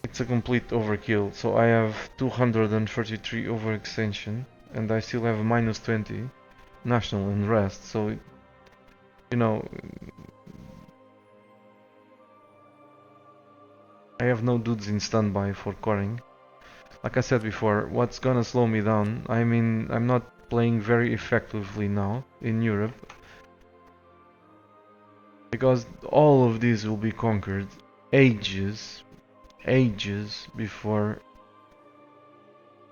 It's a complete overkill. So I have 233 overextension, and I still have minus 20 national and rest. So you know, I have no dudes in standby for coring. Like I said before, what's gonna slow me down? I mean, I'm not playing very effectively now in Europe, because all of these will be conquered ages before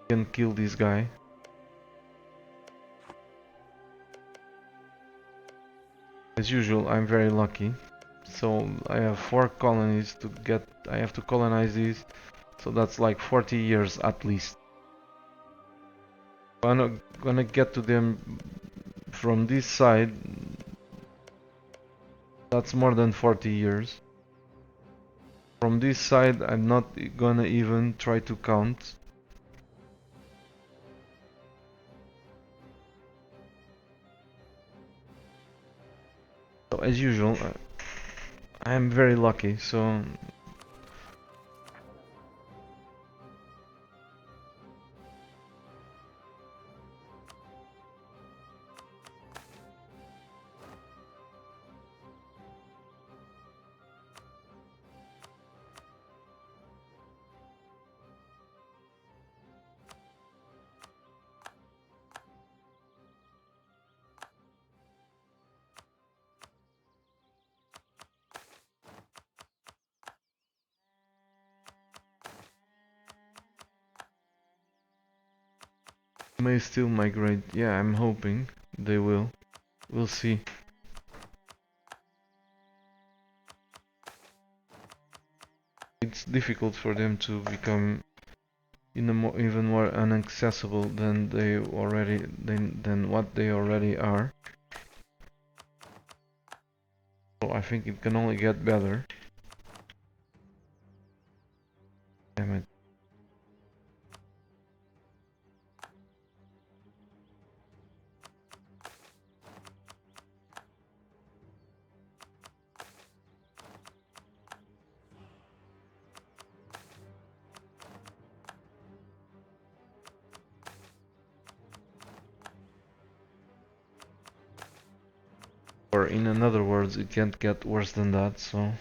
I can kill this guy. As usual, I'm very lucky. So I have 4 colonies to get. I have to colonize these, so that's like 40 years at least. I'm not gonna get to them from this side. That's more than 40 years. From this side, I'm not gonna even try to count. So as usual, I am very lucky, so may still migrate. Yeah, I'm hoping they will. We'll see. It's difficult for them to become even more inaccessible than than what they already are. So I think it can only get better. Damn it. Or in other words, it can't get worse than that, so...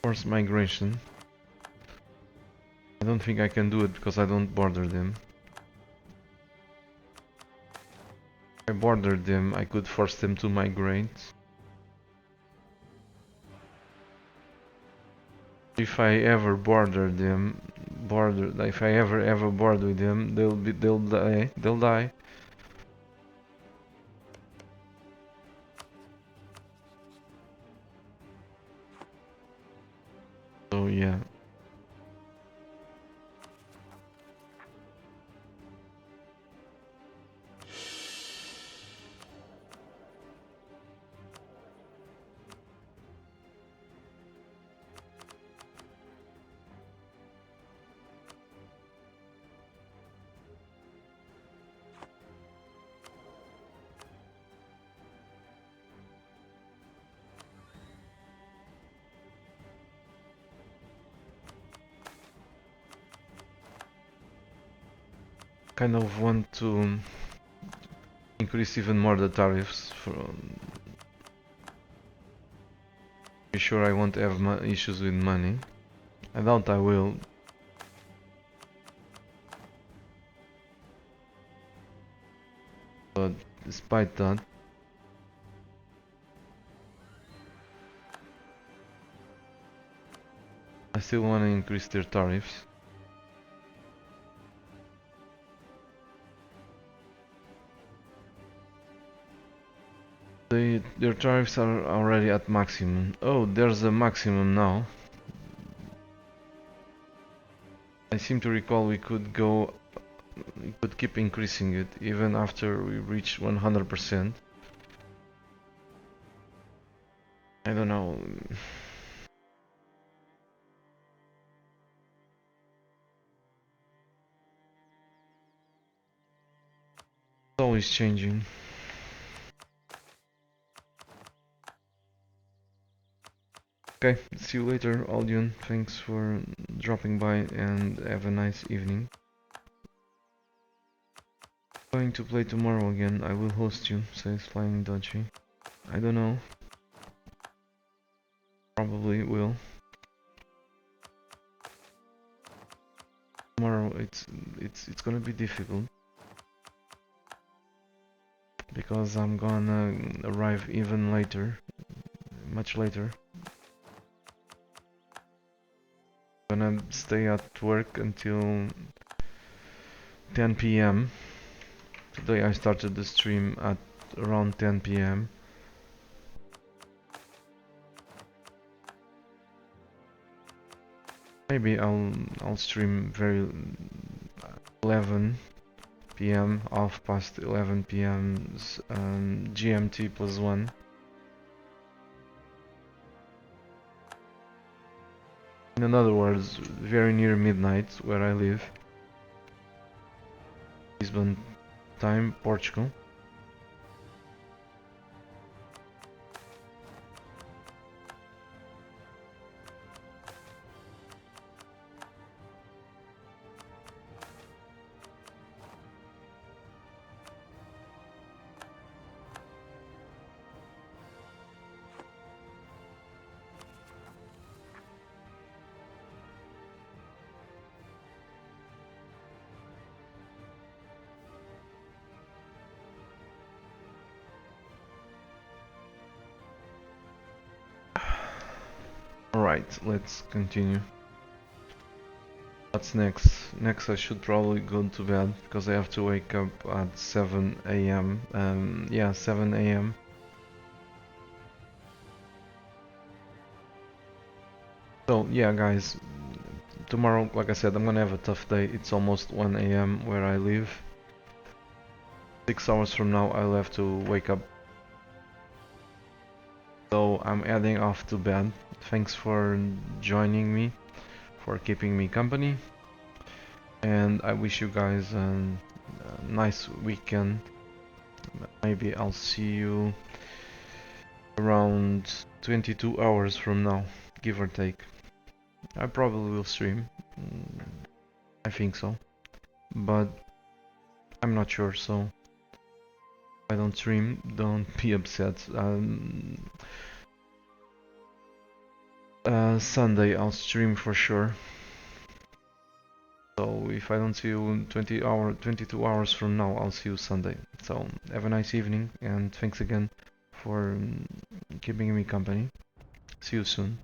Forced migration. I don't think I can do it because I don't border them. If I bordered them, I could force them to migrate. If I ever border them, if I ever board with them, they'll die. So yeah. kind of want to increase even more the tariffs for be sure I won't have issues with money. I doubt I will. But despite that, I still want to increase their tariffs. Their tariffs are already at maximum. Oh, there's a maximum now. I seem to recall we could keep increasing it even after we reach 100%. I don't know. It's always changing. Okay, see you later, Aldion. Thanks for dropping by and have a nice evening. Going to play tomorrow again. I will host you, says Flying Dodgy. I don't know. Probably will. Tomorrow it's gonna be difficult because I'm gonna arrive even later, much later. Gonna stay at work until 10 p.m. Today I started the stream at around 10 p.m. Maybe I'll stream very 11 p.m. half past 11 p.m. GMT +1. In other words, very near midnight where I live. Lisbon time, Portugal. Alright, let's continue. What's next? Next I should probably go to bed because I have to wake up at 7 a.m. Yeah, 7 a.m. So yeah guys, tomorrow, like I said, I'm gonna have a tough day. It's almost 1 a.m. where I live. 6 hours from now I'll have to wake up. So I'm heading off to bed. Thanks for joining me, for keeping me company. And I wish you guys a nice weekend. Maybe I'll see you around 22 hours from now, give or take. I probably will stream. I think so. But I'm not sure, so if I don't stream, don't be upset. Sunday I'll stream for sure. So if I don't see you in 22 hours from now, I'll see you Sunday. So have a nice evening and thanks again for keeping me company. See you soon.